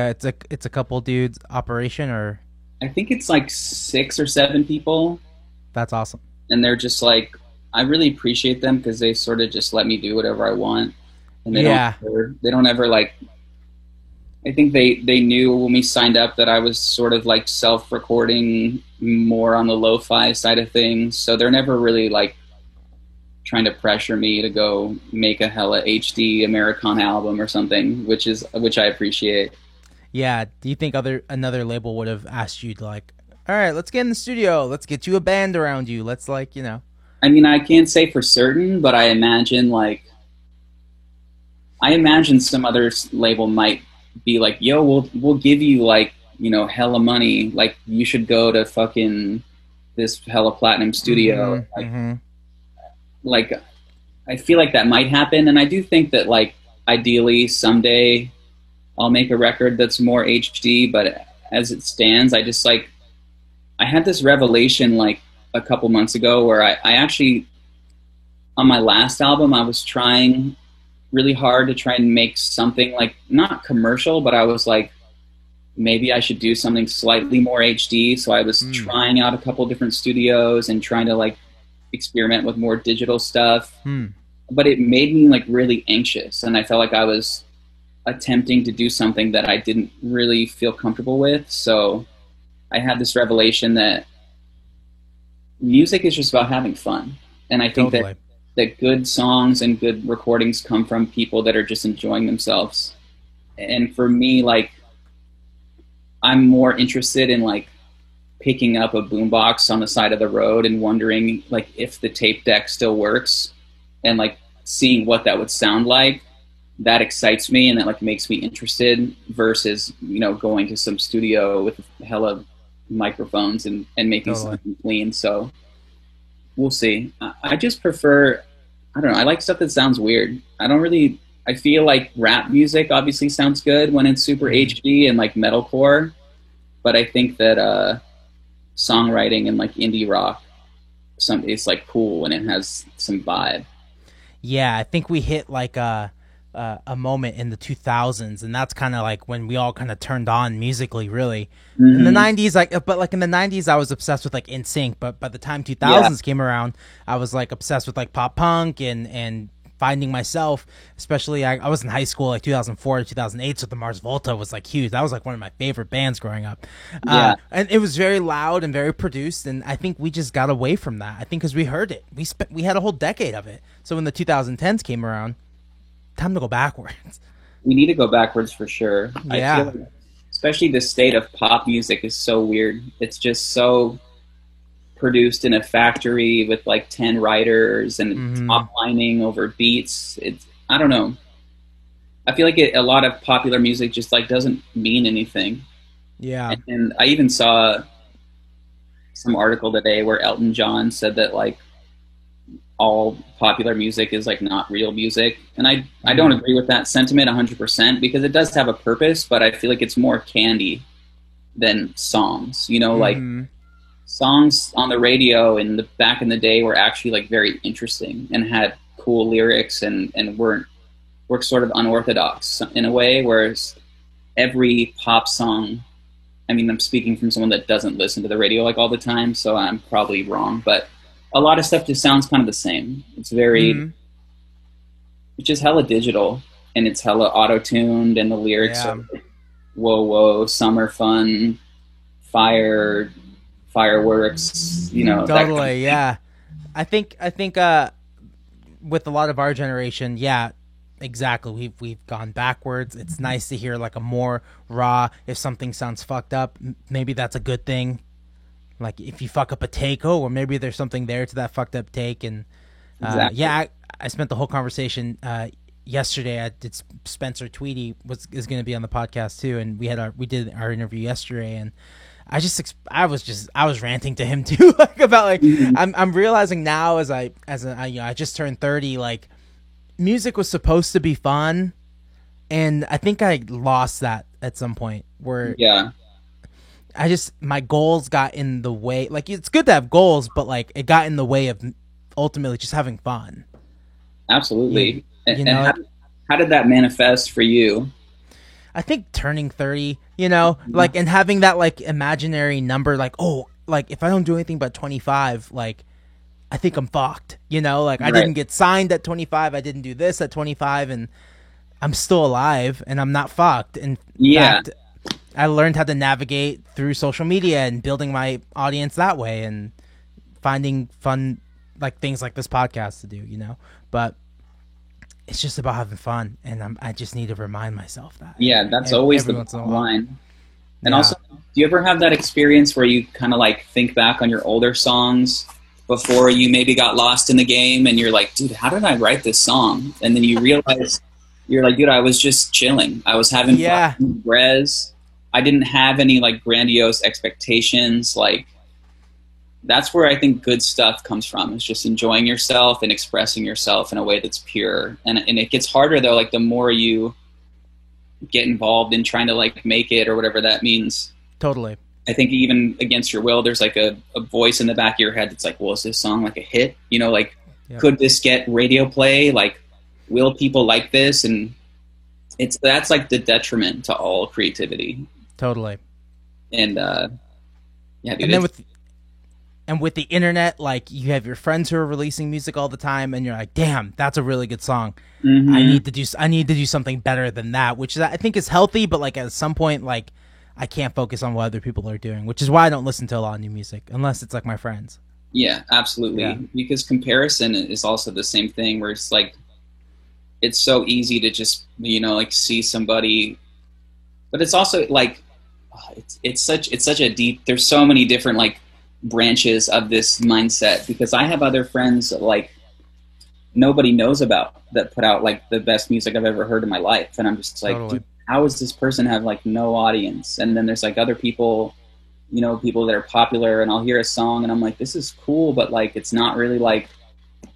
it's a couple dudes operation, or I think it's like 6 or 7 people, that's awesome. and they're just like, I really appreciate them because they sort of just let me do whatever I want, and they don't ever like. I think they knew when we signed up that I was sort of like self-recording more on the lo-fi side of things, so they're never really like trying to pressure me to go make a hella HD Americana album or something, which I appreciate. Yeah. Do you think another label would have asked you to like, all right, let's get in the studio, let's get you a band around you, let's like, I mean, I can't say for certain, but I imagine some other label might be like, yo, we'll give you like, hella money, like you should go to fucking this hella platinum studio. Mhm. Like I feel like that might happen, and I do think that like ideally someday I'll make a record that's more HD, but as it stands, I just like I had this revelation like a couple months ago where I actually on my last album I was trying really hard to try and make something like not commercial, but I was like maybe I should do something slightly more HD, so I was trying out a couple different studios and trying to like experiment with more digital stuff. But it made me like really anxious, and I felt like I was attempting to do something that I didn't really feel comfortable with. So I had this revelation that music is just about having fun, and I think Totally. that good songs and good recordings come from people that are just enjoying themselves. And for me, like I'm more interested in like picking up a boombox on the side of the road and wondering like if the tape deck still works, and like seeing what that would sound like. That excites me, and that like makes me interested, versus going to some studio with hella microphones and making something clean. So we'll see. I just prefer, I don't know, I like stuff that sounds weird. I feel like rap music obviously sounds good when it's super HD and like metalcore, but I think that songwriting and like indie rock, it's like cool when it has some vibe. Yeah, I think we hit like a moment in the 2000s, and that's kind of like when we all kind of turned on musically, really. In the 90s, like in the 90s, I was obsessed with like NSYNC, but by the time 2000s came around, I was like obsessed with like pop punk and finding myself. Especially, I was in high school like 2004 to 2008, so the Mars Volta was like huge. That was like one of my favorite bands growing up. And it was very loud and very produced, and I think we just got away from that. I think because we heard it, we had a whole decade of it. So when the 2010s came around, time to go backwards. We need to go backwards for sure. Yeah. I feel like, especially the state of pop music is so weird. It's just so produced in a factory with like 10 writers and top lining over beats. It's, I don't know. I feel like a lot of popular music just like doesn't mean anything. Yeah. And I even saw some article today where Elton John said that like all popular music is like not real music. And I don't agree with that sentiment 100% because it does have a purpose, but I feel like it's more candy than songs, you know, like songs on the radio in the back in the day were actually like very interesting and had cool lyrics and were sort of unorthodox in a way, whereas every pop song, I mean, I'm speaking from someone that doesn't listen to the radio like all the time, so I'm probably wrong, but a lot of stuff just sounds kind of the same. It's very, it's just hella digital and it's hella auto-tuned and the lyrics are like, whoa, whoa, summer fun, fire, fireworks, you know. Totally, kind of yeah. I think with a lot of our generation, yeah, exactly. We've gone backwards. It's nice to hear like a more raw. If something sounds fucked up, maybe that's a good thing. Like if you fuck up a take, or maybe there's something there to that fucked up take. And exactly. yeah, I spent the whole conversation yesterday. Spencer Tweedy is going to be on the podcast too, and we did our interview yesterday, and I was ranting to him too, like about like I'm realizing now as I just turned 30, like music was supposed to be fun, and I think I lost that at some point where my goals got in the way. Like it's good to have goals, but like it got in the way of ultimately just having fun. Absolutely. And how did that manifest for you? I think turning 30, you know, like, and having that like imaginary number, like, oh, like if I don't do anything but 25, like I think I'm fucked, you know, like I didn't get signed at 25. I didn't do this at 25 and I'm still alive and I'm not fucked. In fact, I learned how to navigate through social media and building my audience that way and finding fun, like things like this podcast to do, you know, but it's just about having fun, and I just need to remind myself that. Yeah, that's always the line. And also, do you ever have that experience where you kind of like think back on your older songs before you maybe got lost in the game, and you're like, dude, how did I write this song? And then you realize, you're like, dude, I was just chilling. I was having fun. Res. I didn't have any like grandiose expectations. Like, that's where I think good stuff comes from. It's just enjoying yourself and expressing yourself in a way that's pure. And it gets harder though, like the more you get involved in trying to like make it or whatever that means. Totally. I think even against your will, there's like a voice in the back of your head that's like, well, is this song like a hit? You know, like, could this get radio play? Like, will people like this? And that's like the detriment to all creativity. Totally. And, and then with the internet, like you have your friends who are releasing music all the time, and you're like, "Damn, that's a really good song. I need to do something better than that," which I think is healthy. But like at some point, like I can't focus on what other people are doing, which is why I don't listen to a lot of new music unless it's like my friends. Yeah, absolutely. Yeah. Because comparison is also the same thing, where it's like it's so easy to just like see somebody, but it's also like it's such a deep. There's so many different like branches of this mindset, because I have other friends that like nobody knows about that put out like the best music I've ever heard in my life, and I'm just like, dude, how does this person have like no audience? And then there's like other people, people that are popular, and I'll hear a song and I'm like, this is cool, but like it's not really like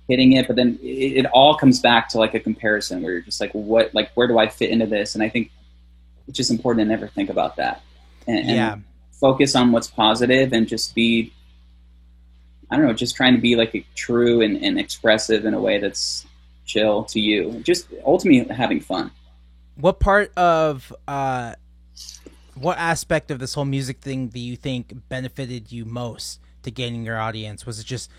hitting it. But then it all comes back to like a comparison where you're just like, what, like where do I fit into this? And I think it's just important to never think about that and focus on what's positive and just be, I don't know, just trying to be like true and expressive in a way that's chill to you. Just ultimately having fun. What part of, what aspect of this whole music thing do you think benefited you most to gaining your audience? Was it just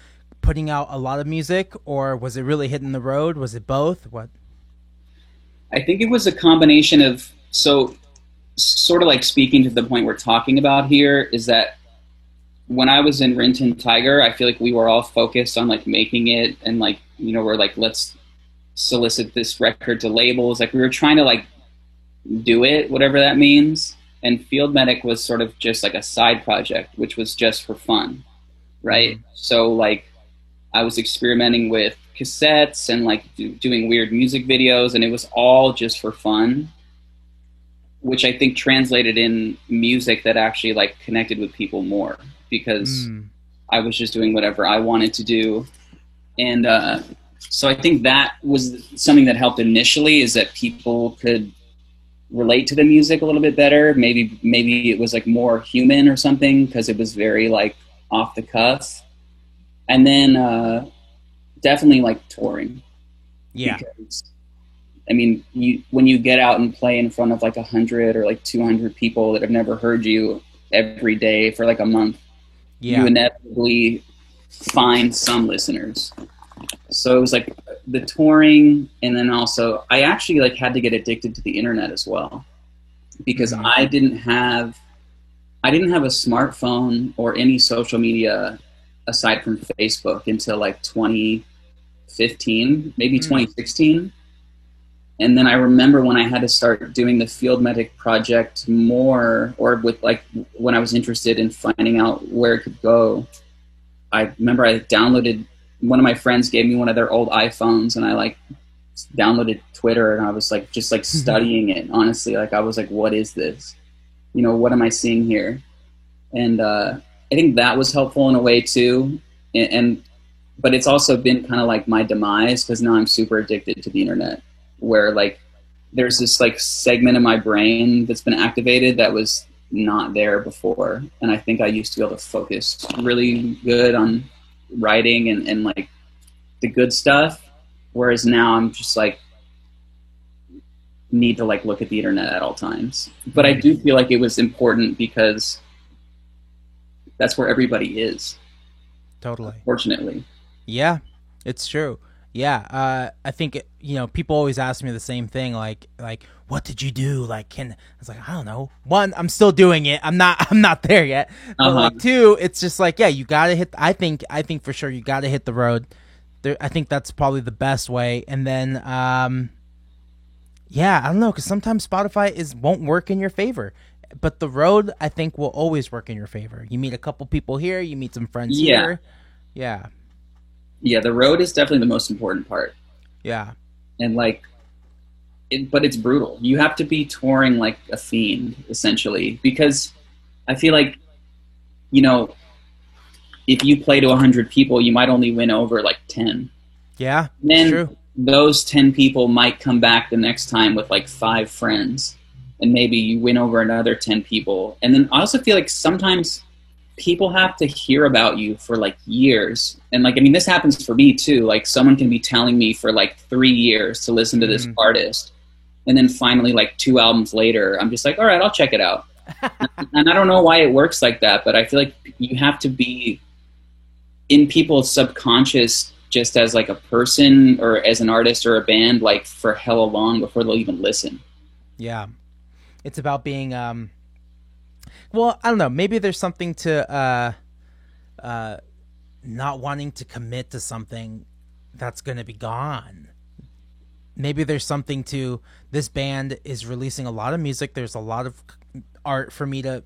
putting out a lot of music, or was it really hitting the road? Was it both? What? I think it was a combination of, so sort of like speaking to the point we're talking about here is that when I was in Rin Tin Tiger, I feel like we were all focused on like making it, and like, we're like, let's solicit this record to labels. Like we were trying to like do it, whatever that means. And Field Medic was sort of just like a side project, which was just for fun. right? So like I was experimenting with cassettes and like doing weird music videos, and it was all just for fun, which I think translated in music that actually like connected with people more because Mm. I was just doing whatever I wanted to do. And so I think that was something that helped initially, is that people could relate to the music a little bit better. Maybe it was like more human or something because it was very like off the cuff. And then definitely like touring. Yeah. Because I mean, when you get out and play in front of like 100 or like 200 people that have never heard you every day for like a month, Yeah. you inevitably find some listeners. So it was like the touring, and then also I actually like had to get addicted to the internet as well, because Mhm. I didn't have a smartphone or any social media aside from Facebook until like 2015, maybe 2016. And then I remember when I had to start doing the Field Medic project more, or with like when I was interested in finding out where it could go, I remember I downloaded, one of my friends gave me one of their old iPhones, and I like downloaded Twitter, and I was like just like studying it. Honestly, like I was like, what is this? You know, what am I seeing here? And I think that was helpful in a way too. And but it's also been kind of like my demise, because now I'm super addicted to the internet, where like there's this like segment of my brain that's been activated that was not there before. And I think I used to be able to focus really good on writing and like the good stuff. Whereas now I'm just like, need to like look at the internet at all times. But I do feel like it was important because that's where everybody is. Totally. Fortunately. Yeah, it's true. Yeah, I think people always ask me the same thing, like what did you do? Like, I was like, I don't know. One, I'm still doing it. I'm not there yet. But like two, it's just like, yeah, you gotta hit. I think for sure you gotta hit the road. There, I think that's probably the best way. And then, yeah, I don't know, because sometimes Spotify won't work in your favor. But the road, I think, will always work in your favor. You meet a couple people here, you meet some friends here. Yeah. Yeah, the road is definitely the most important part. Yeah. And like, but it's brutal. You have to be touring like a fiend, essentially, because I feel like, if you play to 100 people, you might only win over like 10. Yeah, then true. Those 10 people might come back the next time with like 5 friends, and maybe you win over another 10 people. And then I also feel like sometimes people have to hear about you for like years. And like, I mean, this happens for me too. Like someone can be telling me for like 3 years to listen to this artist. And then finally, like 2 albums later, I'm just like, all right, I'll check it out. And I don't know why it works like that, but I feel like you have to be in people's subconscious just as like a person or as an artist or a band, like for hella long before they'll even listen. Yeah. It's about being, well, I don't know. Maybe there's something to not wanting to commit to something that's going to be gone. Maybe there's something to, this band is releasing a lot of music. There's a lot of art for me to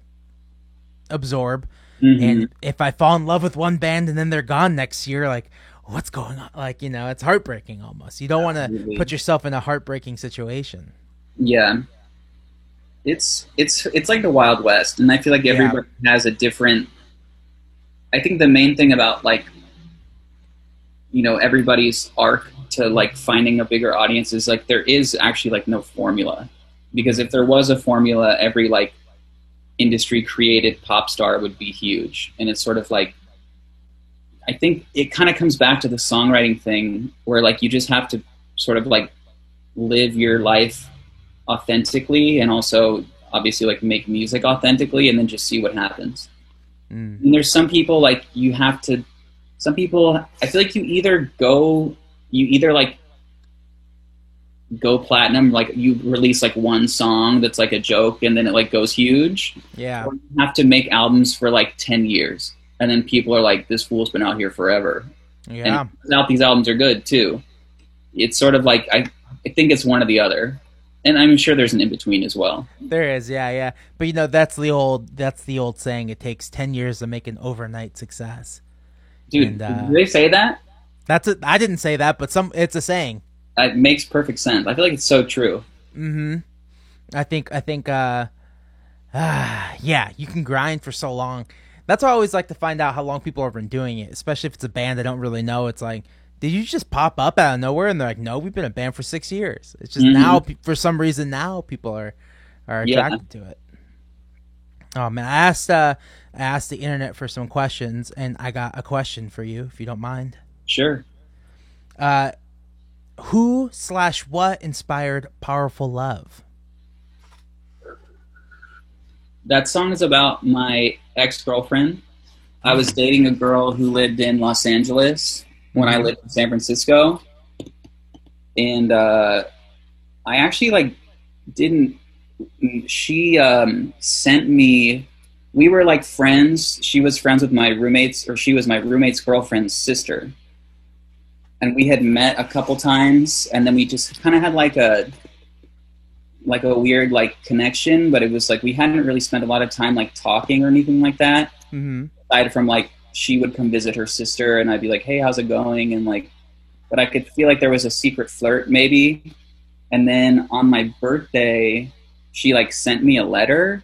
absorb. And if I fall in love with one band and then they're gone next year, like, what's going on? Like, it's heartbreaking almost. You don't want to put yourself in a heartbreaking situation. Yeah. It's like the Wild West, and I feel like everybody has a different. I think the main thing about like, everybody's arc to like finding a bigger audience is like there is actually like no formula, because if there was a formula, every like industry created pop star would be huge. And it's sort of like, I think it kind of comes back to the songwriting thing, where like you just have to sort of like live your life authentically, and also obviously like make music authentically, and then just see what happens. And there's some people like some people, I feel like you either like go platinum, like you release like one song that's like a joke and then it like goes huge. Yeah. Or you have to make albums for like 10 years. And then people are like, this fool's been out here forever. Yeah. And out these albums are good too. It's sort of like, I think it's one or the other. And I'm sure there's an in-between as well. There is, yeah. But that's the old saying, it takes 10 years to make an overnight success. Dude, And did they say that? that's it. I didn't say that, but it's a saying. It makes perfect sense. I feel like it's so true. Mm-hmm. I think yeah, you can grind for so long. That's why I always like to find out how long people have been doing it, especially if it's a band I don't really know. It's like, did you just pop up out of nowhere? And they're like, no, we've been a band for 6 years. It's just now, Hmm. for some reason, now people are Yeah, attracted to it. Oh man, I asked the internet for some questions, and I got a question for you, if you don't mind. sure. Uh, who/what inspired "Powerful Love"? That song is about my ex-girlfriend. I was dating a girl who lived in Los Angeles when I Mm-hmm. lived in San Francisco, and I actually like didn't. She sent me. We were like friends. She was friends with my roommates, or she was my roommate's girlfriend's sister, and we had met a couple times, and then we just kind of had like a weird like connection, but it was like we hadn't really spent a lot of time like talking or anything like that. Mm-hmm. Aside from like she would come visit her sister, and I'd be like, "Hey, how's it going?" And like, but I could feel like there was a secret flirt maybe. And then on my birthday, she like sent me a letter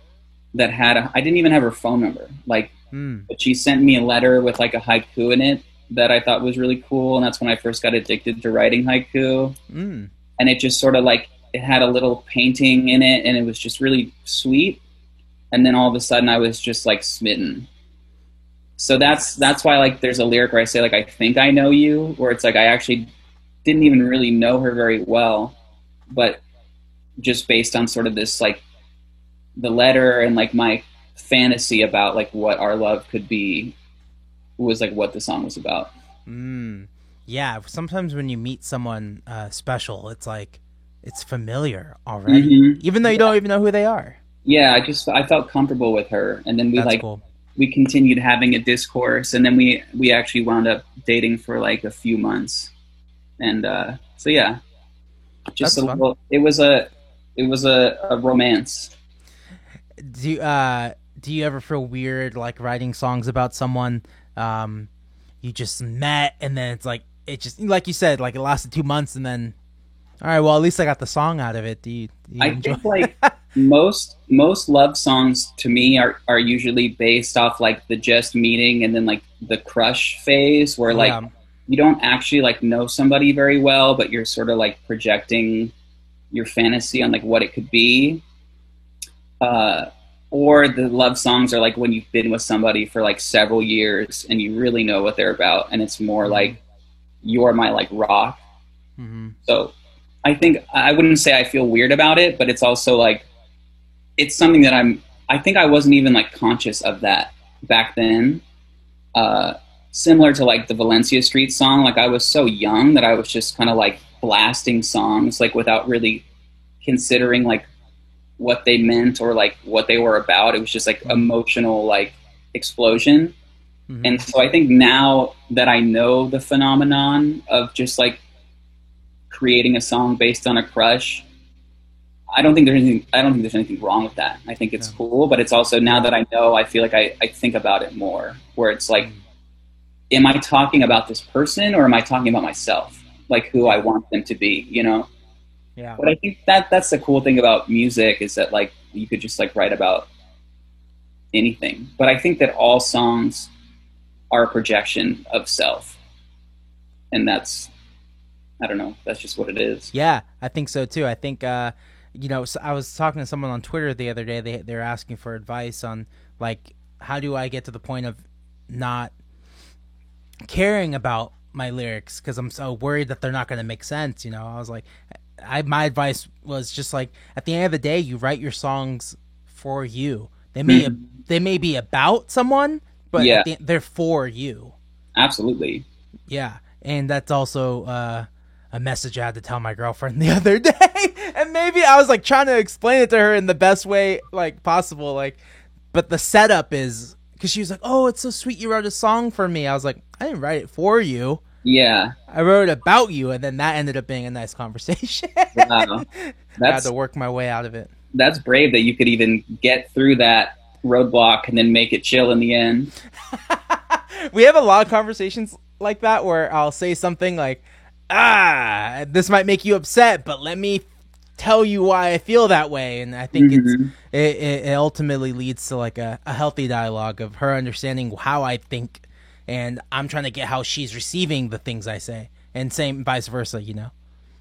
that had I didn't even have her phone number. Like, Mm. but she sent me a letter with like a haiku in it that I thought was really cool, and that's when I first got addicted to writing haiku. Mm. And it just sort of like it had a little painting in it, and it was just really sweet. And then all of a sudden, I was just like smitten. So that's why like there's a lyric where I say like I think I know you, where it's like I actually didn't even really know her very well, but just based on sort of this like the letter and like my fantasy about like what our love could be was like what the song was about. Mm. Yeah, sometimes when you meet someone special, it's like it's familiar already, Hmm. even though you don't even know who they are. Yeah, I felt comfortable with her, and then That's cool. we continued having a discourse, and then we actually wound up dating for like a few months, and so yeah, just That's a fun. little. It was a romance. Do you ever feel weird like writing songs about someone you just met, and then it's like it just like you said, like it lasted 2 months, and then all right, well at least I got the song out of it. Do you I enjoy? think like most love songs to me are usually based off like the just meeting and then like the crush phase where like Yeah. you don't actually like know somebody very well, but you're sort of like projecting your fantasy on like what it could be. Uh, or the love songs are like when you've been with somebody for like several years and you really know what they're about, and it's more Mm-hmm. like you're my like rock. Mm-hmm. So I think I wouldn't say I feel weird about it, but it's also like it's something that I think I wasn't even like conscious of that back then. Uh, Similar to like the Valencia Street song, like I was so young that I was just kind of like blasting songs like without really considering like what they meant or like what they were about. It was just like Mm-hmm. emotional like explosion. Mm-hmm. And so I think now that I know the phenomenon of just like creating a song based on a crush, I don't think there's anything wrong with that. I think it's Yeah. cool, but it's also now that I know, I feel like I think about it more where it's like, Mm-hmm. am I talking about this person or am I talking about myself? Like who I Yeah. want them to be, you know? Yeah. But I think that that's the cool thing about music is that like you could just like write about anything. But I think that all songs are a projection of self. And that's I don't know, that's just what it is. Yeah, I think so too. I think so I was talking to someone on Twitter the other day. They're asking for advice on like how do I get to the point of not caring about my lyrics because I'm so worried that they're not going to make sense. I was like, my advice was just like at the end of the day, you write your songs for you. They may Mhm. they may be about someone, but Yeah, they're for you. absolutely. Yeah, and that's also a message I had to tell my girlfriend the other day, and maybe I was like trying to explain it to her in the best way like possible, like, but the setup is because she was like, "Oh, it's so sweet you wrote a song for me." I was like, "I didn't write it for you. Yeah. I wrote it about you," and then that ended up being a nice conversation. Wow. I had That's to work my way out of it. that's brave that you could even get through that roadblock and then make it chill in the end. We have a lot of conversations like that where I'll say something like, this might make you upset, but let me tell you why I feel that way. And I think it ultimately leads to like a healthy dialogue of her understanding how I think, and I'm trying to get how she's receiving the things I say, and same vice versa, you know.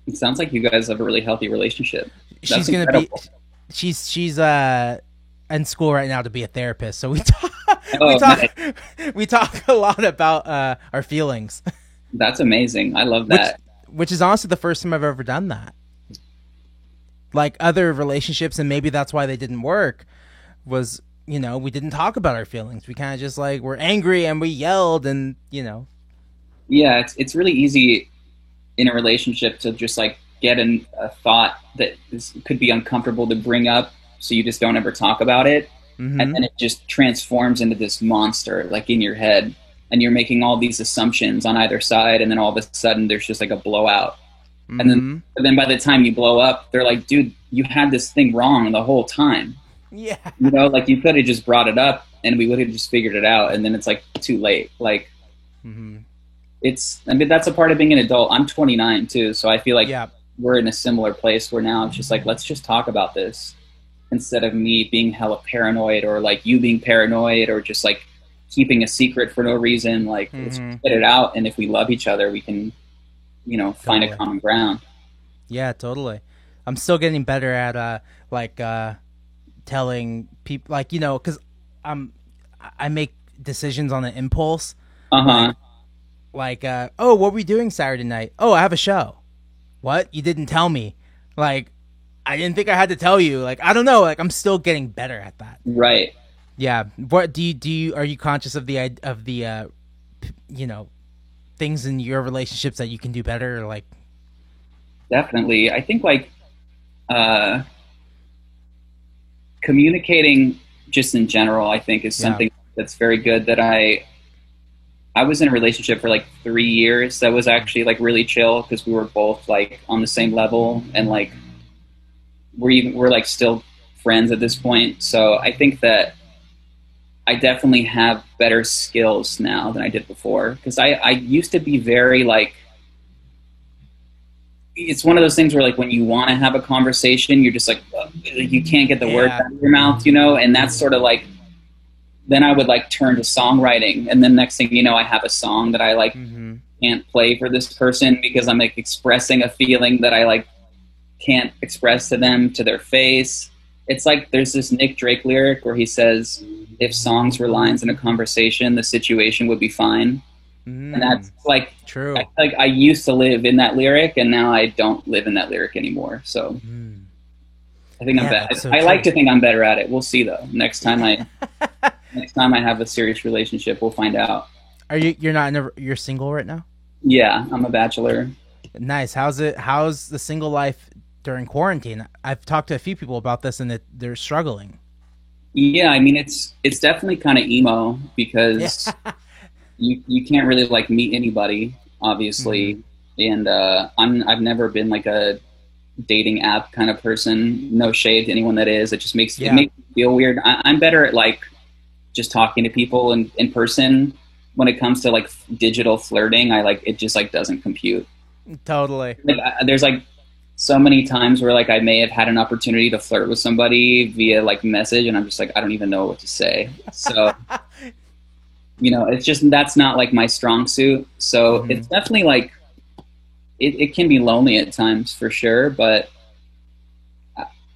It sounds like you guys have a really healthy relationship. That's She's gonna incredible. be she's in school right now to be a therapist, so we talk Nice. we talk a lot about our feelings. That's amazing. I love that. Which is honestly the first time I've ever done that. Like other relationships, and maybe that's why they didn't work, was, you know, we didn't talk about our feelings. We kind of just like were angry and we yelled, and, you know. Yeah, it's really easy in a relationship to just like get a thought that could be uncomfortable to bring up, so you just don't ever talk about it. And then it just transforms into this monster like in your head, and you're making all these assumptions on either side, and then all of a sudden there's just like a blowout. And then by the time you blow up, they're like, dude, you had this thing wrong the whole time. Yeah. You know, like you could have just brought it up and we would have just figured it out, and then it's like too late. Like I mean, that's a part of being an adult. I'm 29 too, so I feel like we're in a similar place where now it's just like, let's just talk about this, instead of me being hella paranoid, or like you being paranoid, or just like keeping a secret for no reason. Like let's get it out, and if we love each other, we can, you know, find a common ground. Yeah, totally. I'm still getting better at telling people, like, you know, because I make decisions on an impulse. Like, oh, what are we doing Saturday night? Oh, I have a show. What? You didn't tell me. Like, I didn't think I had to tell you. Like, I don't know. Like, I'm still getting better at that. Right. Yeah. What do you are you conscious of the you know, things in your relationships that you can do better? Or like, definitely. I think like communicating just in general, I think, is something that's very good. That I was in a relationship for like 3 years that was actually like really chill, because we were both like on the same level, and like we're like still friends at this point. So I think that I definitely have better skills now than I did before, because I used to be very like, it's one of those things where like when you want to have a conversation, you're just like, you can't get the words out of your mouth, you know. And that's sort of like, then I would like turn to songwriting, and then next thing you know, I have a song that I like can't play for this person, because I'm like expressing a feeling that I like can't express to them, to their face. It's like there's this Nick Drake lyric where he says, if songs were lines in a conversation, the situation would be fine. And that's like true. I used to live in that lyric, and now I don't live in that lyric anymore. So I think I'm better. I like to think I'm better at it. We'll see though. Next time I have a serious relationship, we'll find out. You're single right now? Yeah, I'm a bachelor. Nice. How's the single life during quarantine? I've talked to a few people about this, and they're struggling. Yeah, I mean, it's definitely kind of emo, because you can't really like meet anybody, obviously. And I've never been like a dating app kind of person. No shade to anyone that is. It just makes it makes me feel weird. I'm better at like just talking to people in person. When it comes to like digital flirting, I like it just like doesn't compute. Totally. Like there's like so many times where like I may have had an opportunity to flirt with somebody via like message, and I'm just like, I don't even know what to say. So you know, it's just, that's not like my strong suit. So it's definitely like it can be lonely at times for sure, but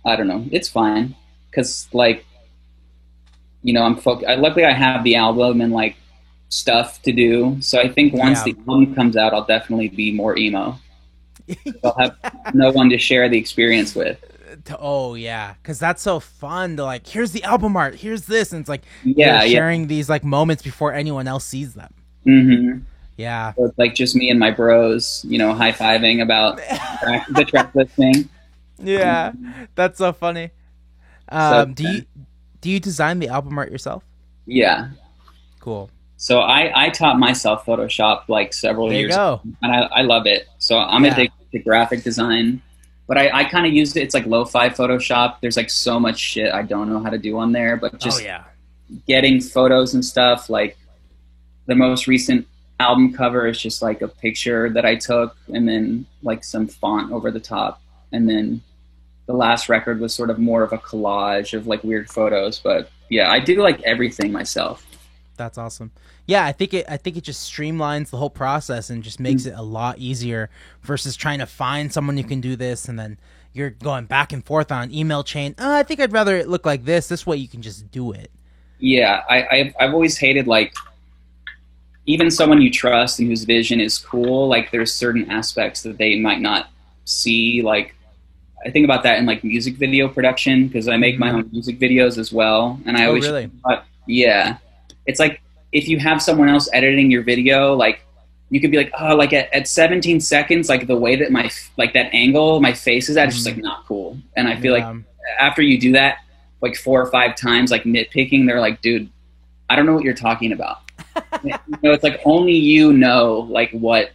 I don't know, it's fine, because like, you know, luckily I have the album and like stuff to do. So I think once the album comes out, I'll definitely be more emo. I'll have no one to share the experience with. Oh yeah, because that's so fun to like, here's the album art, here's this, and it's like sharing these like moments before anyone else sees them. Yeah, so it's like just me and my bros, you know, high-fiving about the track listing. Yeah, that's so funny. Do you design the album art yourself? Yeah. Cool. So I taught myself Photoshop like several years ago, and I love it. So I'm addicted to graphic design, but I kind of used it. It's like lo-fi Photoshop. There's like so much shit I don't know how to do on there, but just getting photos and stuff, like the most recent album cover is just like a picture that I took and then like some font over the top. And then the last record was sort of more of a collage of like weird photos. But yeah, I do like everything myself. That's awesome. Yeah, I think it just streamlines the whole process and just makes it a lot easier versus trying to find someone who can do this and then you're going back and forth on email chain. I think I'd rather it look like this. This way you can just do it. Yeah, I've always hated like even someone you trust and whose vision is cool. Like there's certain aspects that they might not see. Like I think about that in like music video production because I make my own music videos as well, and I always really? Yeah, it's like if you have someone else editing your video, like you could be like, oh, like at 17 seconds, like the way that my like that angle my face is at is just like not cool, and I feel like after you do that like 4 or 5 times, like nitpicking, they're like, dude, I don't know what you're talking about. It's like only you know like what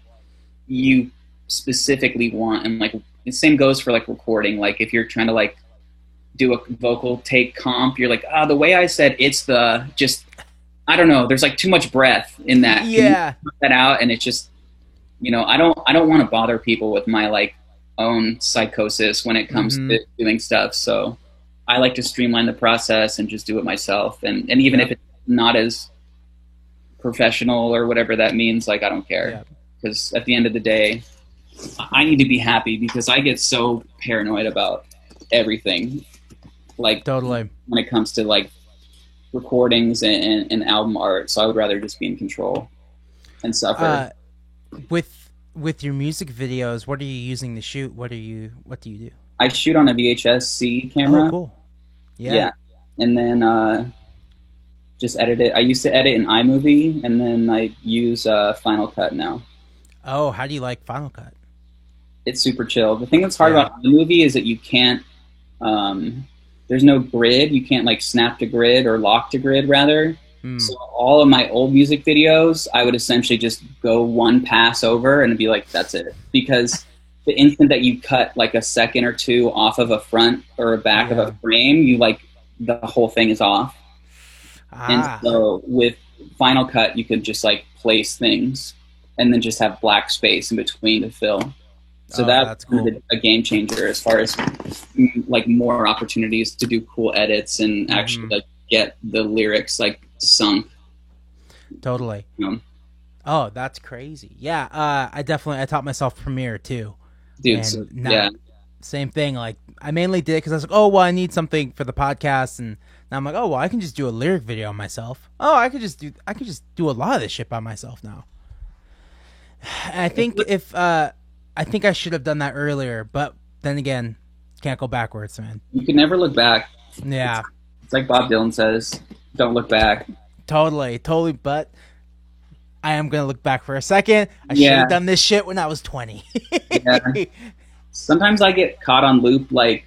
you specifically want, and like the same goes for like recording. Like if you're trying to like do a vocal take comp, you're like, the way I said it's the just I don't know. There's like too much breath in that. Yeah, cut that out, and it just I don't want to bother people with my like own psychosis when it comes to doing stuff. So I like to streamline the process and just do it myself. And even if it's not as professional or whatever that means, like I don't care, because at the end of the day I need to be happy because I get so paranoid about everything, like totally when it comes to like recordings and album art. So I would rather just be in control and suffer. With your music videos, what are you using to shoot? What do you do? I shoot on a VHS-C camera. Oh, cool. Yeah. And then just edit it. I used to edit in iMovie, and then I use Final Cut now. Oh, how do you like Final Cut? It's super chill. The thing that's hard about iMovie is that you can't, there's no grid. You can't like snap to grid or lock to grid rather. So all of my old music videos, I would essentially just go one pass over and be like, that's it. Because the instant that you cut like a second or two off of a front or a back of a frame, you like the whole thing is off. And so with Final Cut, you could just like place things and then just have black space in between to fill. So that's cool. A game changer as far as like more opportunities to do cool edits and actually like get the lyrics like sunk. Totally. Oh, that's crazy. Yeah, I taught myself Premiere too. Dude, same thing. Like I mainly did it because I was like, oh well, I need something for the podcast, and now I'm like, oh well, I can just do a lyric video on myself. Oh, I could just do a lot of this shit by myself now. And I think I think I should have done that earlier, but then again, can't go backwards, man. You can never look back. Yeah, it's like Bob Dylan says, "Don't look back." Totally. But I am gonna look back for a second. I should have done this shit when I was 20. Sometimes I get caught on loop, like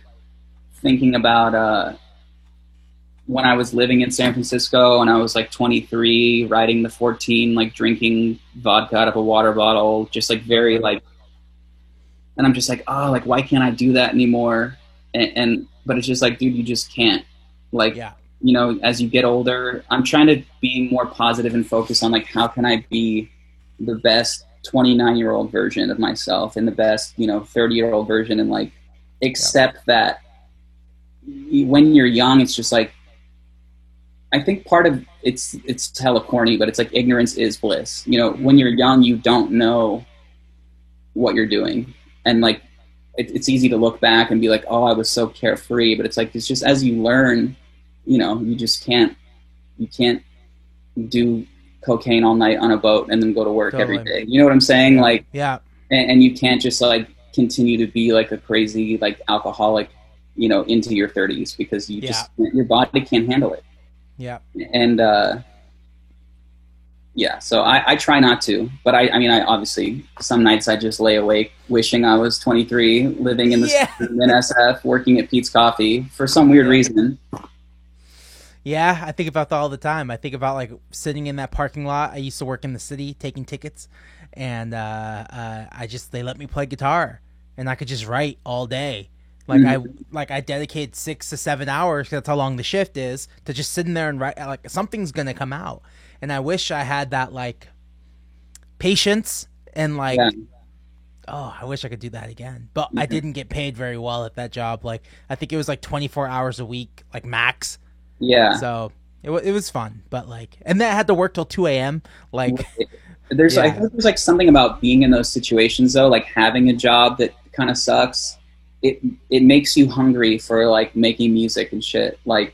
thinking about when I was living in San Francisco and I was like 23, riding the 14, like drinking vodka out of a water bottle, just like very like, and I'm just like, oh, like why can't I do that anymore? But it's just like, dude, you just can't. Like, as you get older, I'm trying to be more positive and focus on like how can I be the best 29-year-old version of myself and the best 30-year-old version, and like accept that when you're young, it's just like, I think part of it's hella corny, but it's like ignorance is bliss. When you're young, you don't know what you're doing, and like it's easy to look back and be like, oh, I was so carefree, but it's like it's just as you learn, you just can't do cocaine all night on a boat and then go to work every day. You know what I'm saying? Like, and you can't just like continue to be like a crazy like alcoholic, into your 30s because you just your body can't handle it. Yeah. And so I try not to, but I mean, I obviously some nights I just lay awake wishing I was 23, living in the in SF, working at Pete's Coffee for some weird reason. Yeah, I think about that all the time. I think about like sitting in that parking lot. I used to work in the city taking tickets, and they let me play guitar, and I could just write all day. Like I dedicate 6 to 7 hours, 'cause that's how long the shift is, to just sitting there and write. Like something's gonna come out, and I wish I had that like patience and like, Yeah. oh, I wish I could do that again. But I didn't get paid very well at that job. Like I think it was like 24 hours a week, like max. Yeah. So it was fun, but like, and then I had to work till 2 a.m. Like, There's I yeah, think there's like something about being in those situations though, like having a job that kind of sucks. It makes you hungry for like making music and shit. Like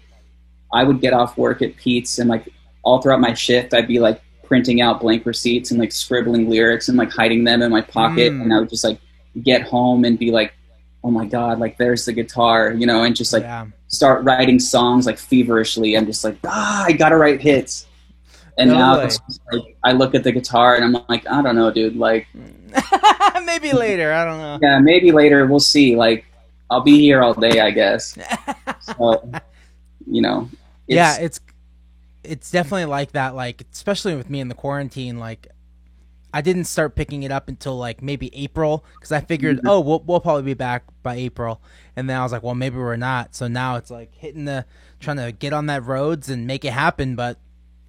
I would get off work at Pete's and like all throughout my shift I'd be like printing out blank receipts and like scribbling lyrics and like hiding them in my pocket, and I would just like get home and be like, oh my god, like there's the guitar, you know, and just like yeah. start writing songs like feverishly. I'm just like, I gotta write hits. And now Totally. it's just like I look at the guitar and I'm like, I don't know, dude. Like, Maybe later. I don't know. yeah, maybe later we'll see. Like, I'll be here all day, I guess. So, you know, Yeah, it's definitely like that. Like especially with me in the quarantine, like I didn't start picking it up until like maybe April, because I figured, oh, we'll probably be back by April, and then I was like, well, maybe we're not. So now it's like trying to get on that roads and make it happen. But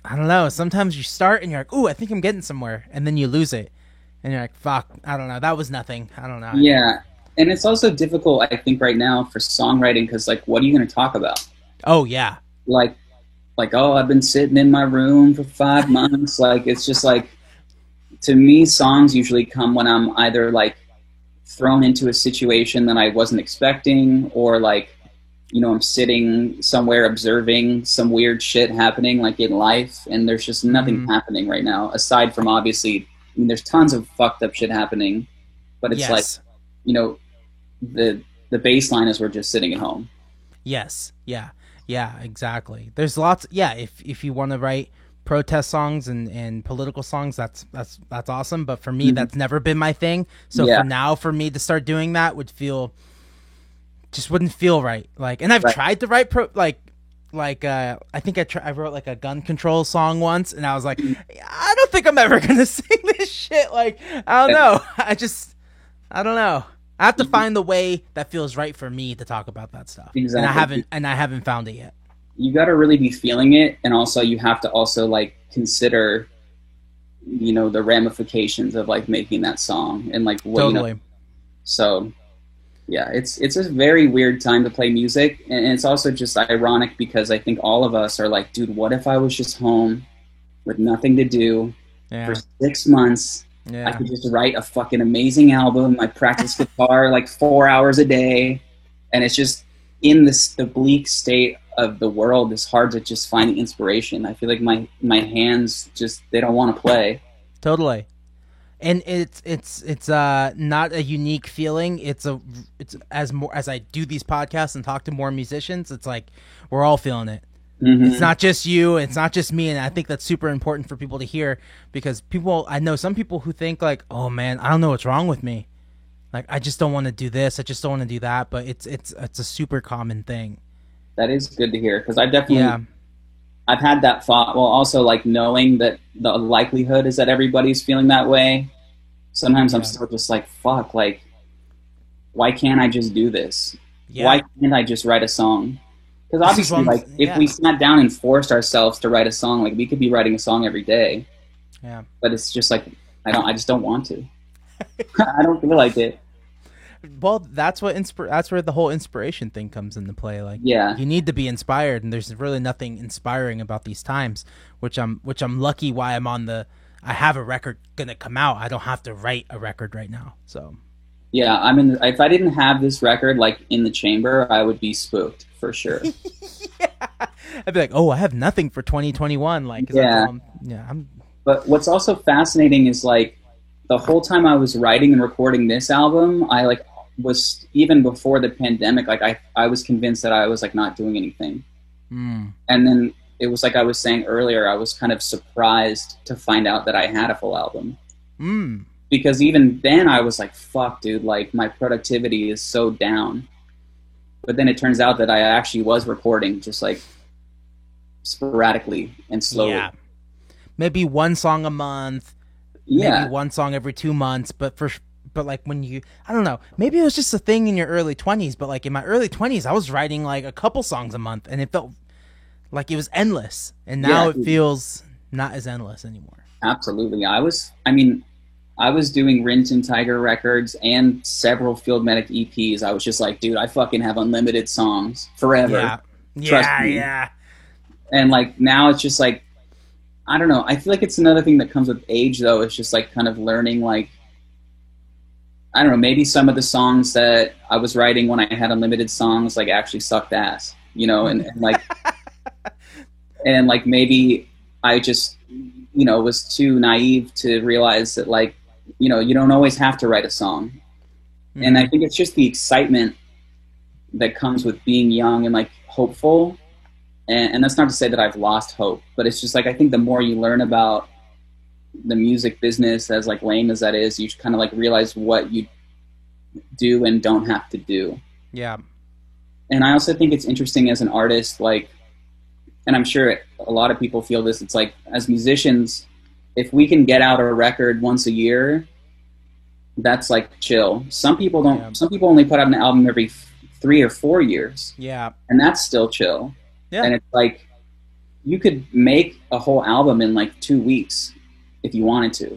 I don't know. Sometimes you start and you're like, ooh, I think I'm getting somewhere, and then you lose it, and you're like, fuck, I don't know. That was nothing. I don't know. yeah. And it's also difficult, I think, right now for songwriting because, like, what are you going to talk about? Oh yeah. Like, oh, I've been sitting in my room for 5 months. Like, it's just like, to me, songs usually come when I'm either like thrown into a situation that I wasn't expecting, or like, you know, I'm sitting somewhere observing some weird shit happening like in life, and there's just nothing happening right now aside from, obviously, I mean, there's tons of fucked up shit happening, but it's like, Yes. you know, the baseline is we're just sitting at home. Yes. Yeah. Yeah. Exactly. There's lots. Yeah. If you want to write protest songs and political songs, that's awesome. But for me, that's never been my thing. So Yeah. for me to start doing that wouldn't feel right. Like, and I've Right. tried to write I think I wrote like a gun control song once, and I was like, I don't think I'm ever gonna sing this shit. Like, I don't know. I don't know. I have to find the way that feels right for me to talk about that stuff. Exactly. And I haven't found it yet. You got to really be feeling it, and also you have to also like consider, you know, the ramifications of like making that song and like what, Totally. you know. So yeah, it's a very weird time to play music, and it's also just ironic because I think all of us are like, dude, what if I was just home with nothing to do Yeah. for 6 months? I Yeah. could just write a fucking amazing album. I practice guitar like 4 hours a day, and it's just in the bleak state of the world. It's hard to just find the inspiration. I feel like my hands just, they don't want to play. Totally. And it's not a unique feeling. It's as I do these podcasts and talk to more musicians, it's like we're all feeling it. It's not just you, it's not just me, and I think that's super important for people to hear, because I know some people who think like, oh man, I don't know what's wrong with me. Like, I just don't want to do this, I just don't want to do that, but it's a super common thing. That is good to hear because I definitely, Yeah. I've had that thought. Well, also like knowing that the likelihood is that everybody's feeling that way. Sometimes I'm still just like, fuck, like, why can't I just do this? Yeah. Why can't I just write a song? Because obviously, like, if we sat down and forced ourselves to write a song, like, we could be writing a song every day. Yeah. But it's just like, I just don't want to. I don't feel like it. Well, that's where the whole inspiration thing comes into play. Like, Yeah. you need to be inspired, and there's really nothing inspiring about these times, which I'm lucky why I have a record gonna come out. I don't have to write a record right now. So Yeah, if I didn't have this record, like, in the chamber, I would be spooked, for sure. I'd be like, oh, I have nothing for 2021. Like, 'cause Yeah. I'm But what's also fascinating is, like, the whole time I was writing and recording this album, I, like, was, even before the pandemic, like, I was convinced that I was, like, not doing anything. And then it was like I was saying earlier, I was kind of surprised to find out that I had a full album. Because even then I was like, fuck, dude, like, my productivity is so down. But then it turns out that I actually was recording just, like, sporadically and slowly. Yeah. Maybe one song a month. Yeah. Maybe one song every 2 months, but but like when you, I don't know, maybe it was just a thing in your early 20s, but like in my early 20s, I was writing like a couple songs a month, and it felt like it was endless. And now it feels not as endless anymore. Absolutely. I was doing Rintin Tiger records and several Field Medic EPs. I was just like, dude, I fucking have unlimited songs forever. Yeah. And like now it's just like, I don't know. I feel like it's another thing that comes with age, though. It's just like kind of learning, like, I don't know, maybe some of the songs that I was writing when I had unlimited songs, like, actually sucked ass, you know, and like, and like maybe I just, you know, was too naive to realize that, like, you know, you don't always have to write a song. Mm-hmm. And I think it's just the excitement that comes with being young and like hopeful. And that's not to say that I've lost hope, but it's just like, I think the more you learn about the music business, as like lame as that is, you kind of like realize what you do and don't have to do. Yeah. And I also think it's interesting as an artist, like, and I'm sure a lot of people feel this, it's like as musicians, if we can get out a record once a year, that's like chill. Some people don't, some people only put out an album every 3 or 4 years. Yeah. And that's still chill. Yeah. And it's like, you could make a whole album in like 2 weeks if you wanted to.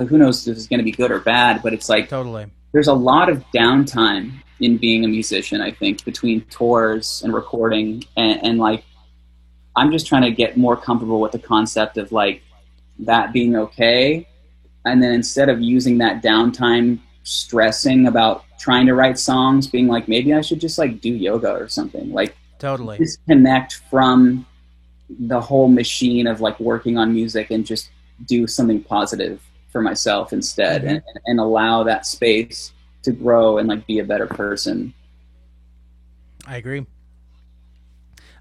Who knows if it's going to be good or bad, but it's like, totally. There's a lot of downtime in being a musician, I think, between tours and recording. And like, I'm just trying to get more comfortable with the concept of like that being okay. And then instead of using that downtime stressing about trying to write songs, being like, maybe I should just like do yoga or something. Like, totally disconnect from the whole machine of like working on music and just do something positive for myself instead. Mm-hmm. and allow that space to grow and like be a better person. I agree.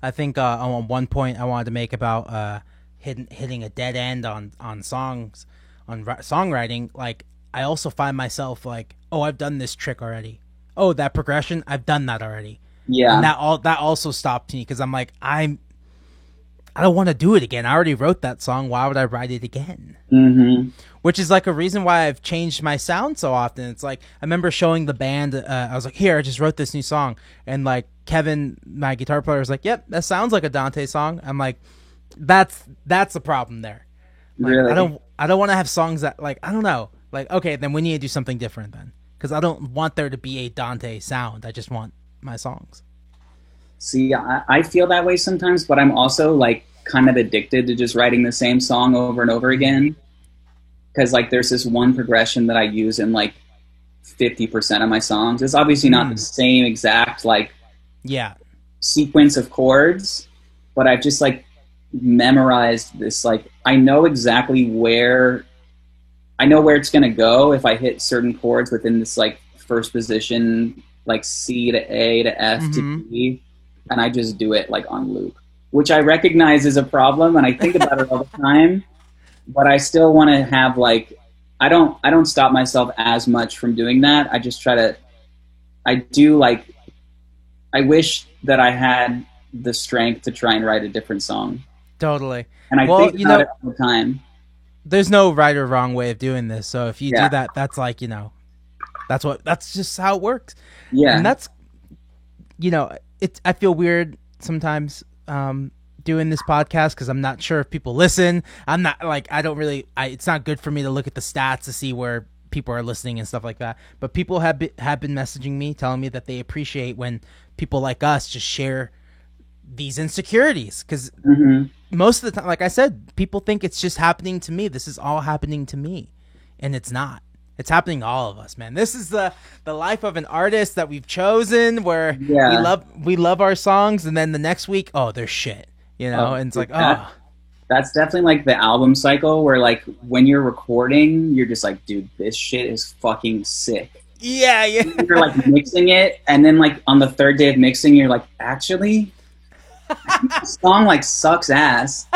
I think on one point I wanted to make about hitting a dead end on songs, on songwriting. Like, I also find myself like, oh, I've done this trick already. Oh, that progression, I've done that already. Yeah. And that also stopped me because I'm like, I don't want to do it again. I already wrote that song. Why would I write it again? Mm-hmm. Which is like a reason why I've changed my sound so often. It's like, I remember showing the band, I was like, here, I just wrote this new song. And like Kevin, my guitar player, was like, yep, that sounds like a Dante song. I'm like, that's the problem there. Like, really? I don't want to have songs that, like, I don't know. Like, okay, then we need to do something different then. Because I don't want there to be a Dante sound. I just want my songs. See, I feel that way sometimes, but I'm also like kind of addicted to just writing the same song over and over again. Because like there's this one progression that I use in like 50% of my songs. It's obviously not the same exact like sequence of chords, but I've just like memorized this. Like I know exactly where it's gonna go if I hit certain chords within this like first position, like C to A to F to D, and I just do it like on loop, which I recognize is a problem, and I think about it all the time. But I still want to have like, I don't stop myself as much from doing that. I just try to, I wish that I had the strength to try and write a different song. Totally. And I think about it all the time. There's no right or wrong way of doing this. So if you do that, that's like, you know, that's just how it works. Yeah. And that's, you know, I feel weird sometimes, doing this podcast because I'm not sure if people listen. I'm not like, it's not good for me to look at the stats to see where people are listening and stuff like that. But people have been messaging me, telling me that they appreciate when people like us just share these insecurities. Because most of the time, like I said, people think it's just happening to me. This is all happening to me. And it's not. It's happening to all of us, man. This is the life of an artist that we've chosen where we love our songs. And then the next week, oh, they're shit. You know, and it's like, that's definitely like the album cycle where like when you're recording, you're just like, dude, this shit is fucking sick. Yeah. You're like mixing it, and then like on the third day of mixing, you're like, actually, this song like sucks ass.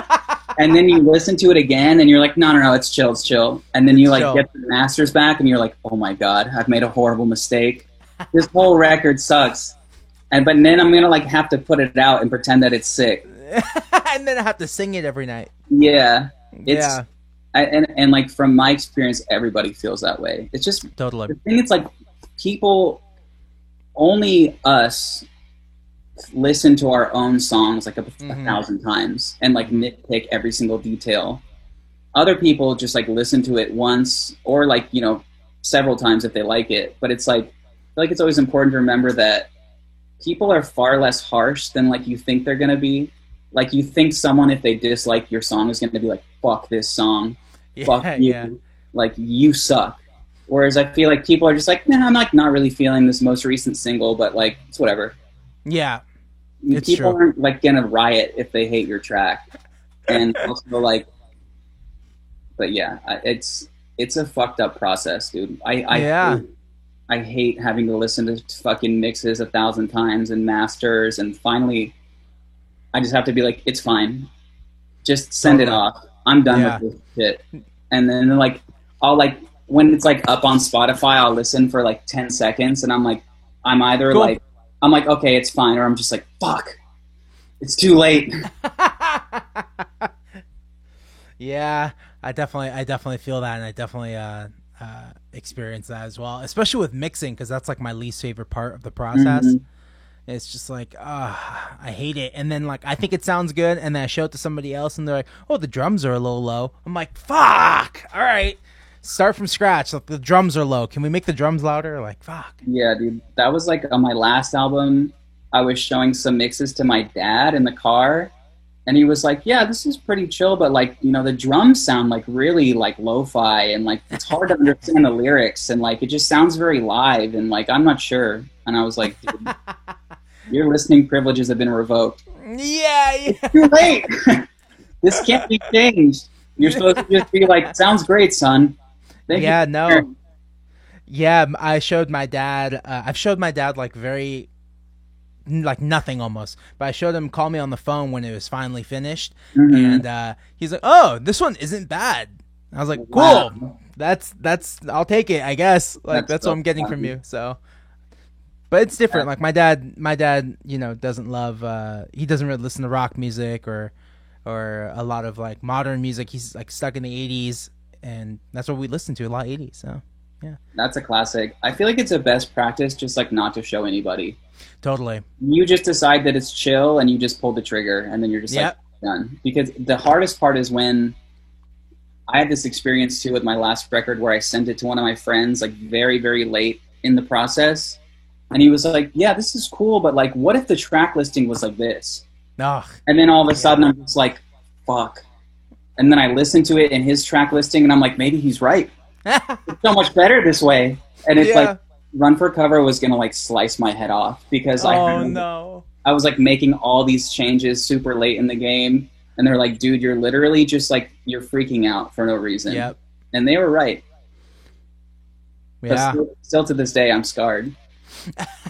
And then you listen to it again, and you're like, no, it's chill. And then you like get the masters back, and you're like, oh my god, I've made a horrible mistake. This whole record sucks. But then I'm gonna like have to put it out and pretend that it's sick. And then I have to sing it every night. Yeah. And like from my experience, everybody feels that way. It's just Totally. the thing. It's like people, only us listen to our own songs like a thousand times and like nitpick every single detail. Other people just like listen to it once or like, you know, several times if they like it. But it's like, I feel like it's always important to remember that people are far less harsh than like you think they're going to be. Like you think someone, if they dislike your song, is going to be like, fuck this song. Fuck you. Yeah. Like you suck. Whereas I feel like people are just like, nah, I'm like not really feeling this most recent single, but like it's whatever. Yeah. It's People true. aren't like gonna riot if they hate your track. And also like, but yeah, it's a fucked up process, dude. I hate having to listen to fucking mixes 1,000 times and masters, and finally I just have to be like, it's fine. Just send it off. I'm done with this shit. And then like I'll like when it's like up on Spotify, I'll listen for like 10 seconds and I'm like, I'm either cool. like I'm like, okay, it's fine, or I'm just like, fuck. It's too late. Yeah, I definitely feel that, and I definitely experience that as well, especially with mixing, because that's like my least favorite part of the process. It's just like, I hate it. And then like I think it sounds good, and then I show it to somebody else, and they're like, "Oh, the drums are a little low." I'm like, "Fuck! All right, start from scratch. Like the drums are low. Can we make the drums louder?" Like, fuck. Yeah, dude. That was like on my last album. I was showing some mixes to my dad in the car, and he was like, "Yeah, this is pretty chill, but like, you know, the drums sound like really like lo-fi, and like it's hard to understand the lyrics, and like it just sounds very live, and like I'm not sure." And I was like, "Dude, your listening privileges have been revoked. Yeah. It's too late. This can't be changed. You're supposed to just be like, sounds great, son." Yeah, no. Yeah, I showed my dad. I've showed my dad like very, like nothing almost. But I showed him call me on the phone when it was finally finished, and he's like, "Oh, this one isn't bad." I was like, "Cool, Wow. that's I'll take it, I guess." Like that's what I'm getting from you. So, but it's different. Like my dad, you know, doesn't love. He doesn't really listen to rock music or a lot of like modern music. He's like stuck in the '80s. And that's what we listen to, a lot of 80s. So, yeah. That's a classic. I feel like it's a best practice just like not to show anybody. Totally. You just decide that it's chill and you just pull the trigger and then you're just like done. Because the hardest part is when I had this experience too with my last record where I sent it to one of my friends like very, very late in the process. And he was like, "Yeah, this is cool, but like what if the track listing was like this?" Ugh. And then all of a sudden I'm just like, fuck. And then I listened to it in his track listing, and I'm like, maybe he's right. It's so much better this way. And it's like, Run for Cover was going to like slice my head off because I was like making all these changes super late in the game. And they're like, "Dude, you're literally just like, you're freaking out for no reason." Yep. And they were right. Yeah. Still to this day, I'm scarred.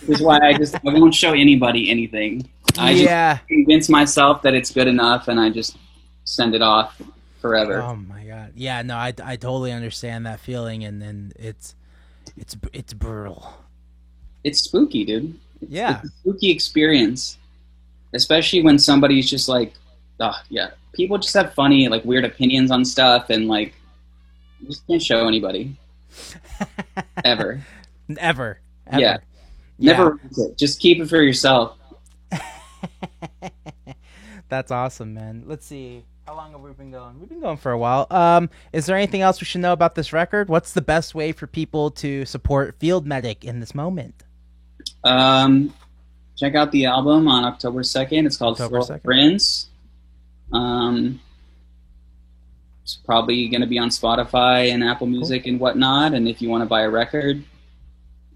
Which is why I won't show anybody anything. I just convince myself that it's good enough, and I just send it off forever. Oh my god. Yeah, no, I totally understand that feeling, and then it's brutal. It's spooky, dude. It's a spooky experience, especially when somebody's just like, people just have funny, like weird opinions on stuff, and like you just can't show anybody ever. Ever. Yeah. Never release it. Just keep it for yourself. That's awesome, man. Let's see. How long have we been going? We've been going for a while. Is there anything else we should know about this record? What's the best way for people to support Field Medic in this moment? Check out the album on October 2nd. It's called Prince. It's probably going to be on Spotify and Apple Music and whatnot. And if you want to buy a record,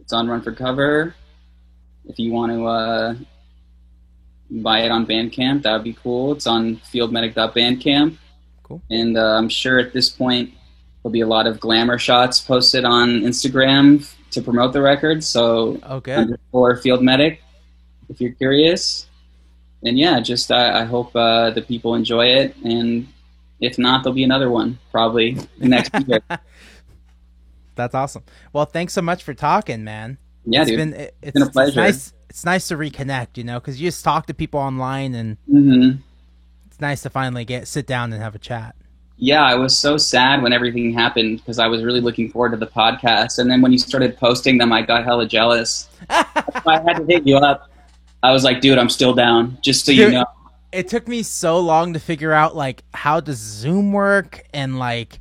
it's on Run for Cover. If you want to buy it on Bandcamp, that would be cool. It's on fieldmedic.bandcamp. Cool. And I'm sure at this point there'll be a lot of glamour shots posted on Instagram to promote the record. So for Field Medic, if you're curious. And yeah, just I hope the people enjoy it. And if not, there'll be another one probably next year. That's awesome. Well, thanks so much for talking, man. Yeah, it's been a pleasure. It's nice to reconnect, you know, because you just talk to people online, and it's nice to finally sit down and have a chat. Yeah, I was so sad when everything happened because I was really looking forward to the podcast. And then when you started posting them, I got hella jealous. I had to hit you up. I was like, dude, I'm still down, just so you Dude, know. it took me so long to figure out like how does Zoom work and like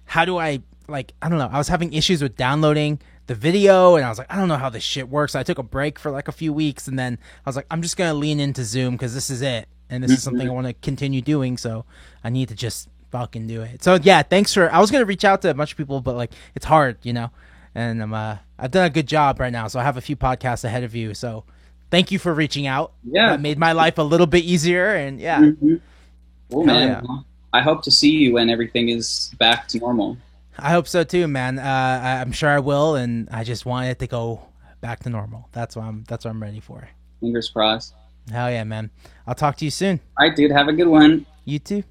how do I like I don't know. I was having issues with downloading the video and I was like I don't know how this shit works. So I took a break for like a few weeks and then I was like I'm just going to lean into Zoom cuz this is it and this is something I want to continue doing, so I need to just fucking do it. So yeah, thanks for I was going to reach out to a bunch of people but like it's hard, you know. And I've done a good job right now. So I have a few podcasts ahead of you. So thank you for reaching out. Yeah. That made my life a little bit easier. And yeah, hmm Cool, hell man. yeah. Well, I hope to see you when everything is back to normal. I hope so too, man. I'm sure I will. And I just want it to go back to normal. That's what I'm ready for. Fingers crossed. Hell yeah, man. I'll talk to you soon. All right, dude. Have a good one. You too.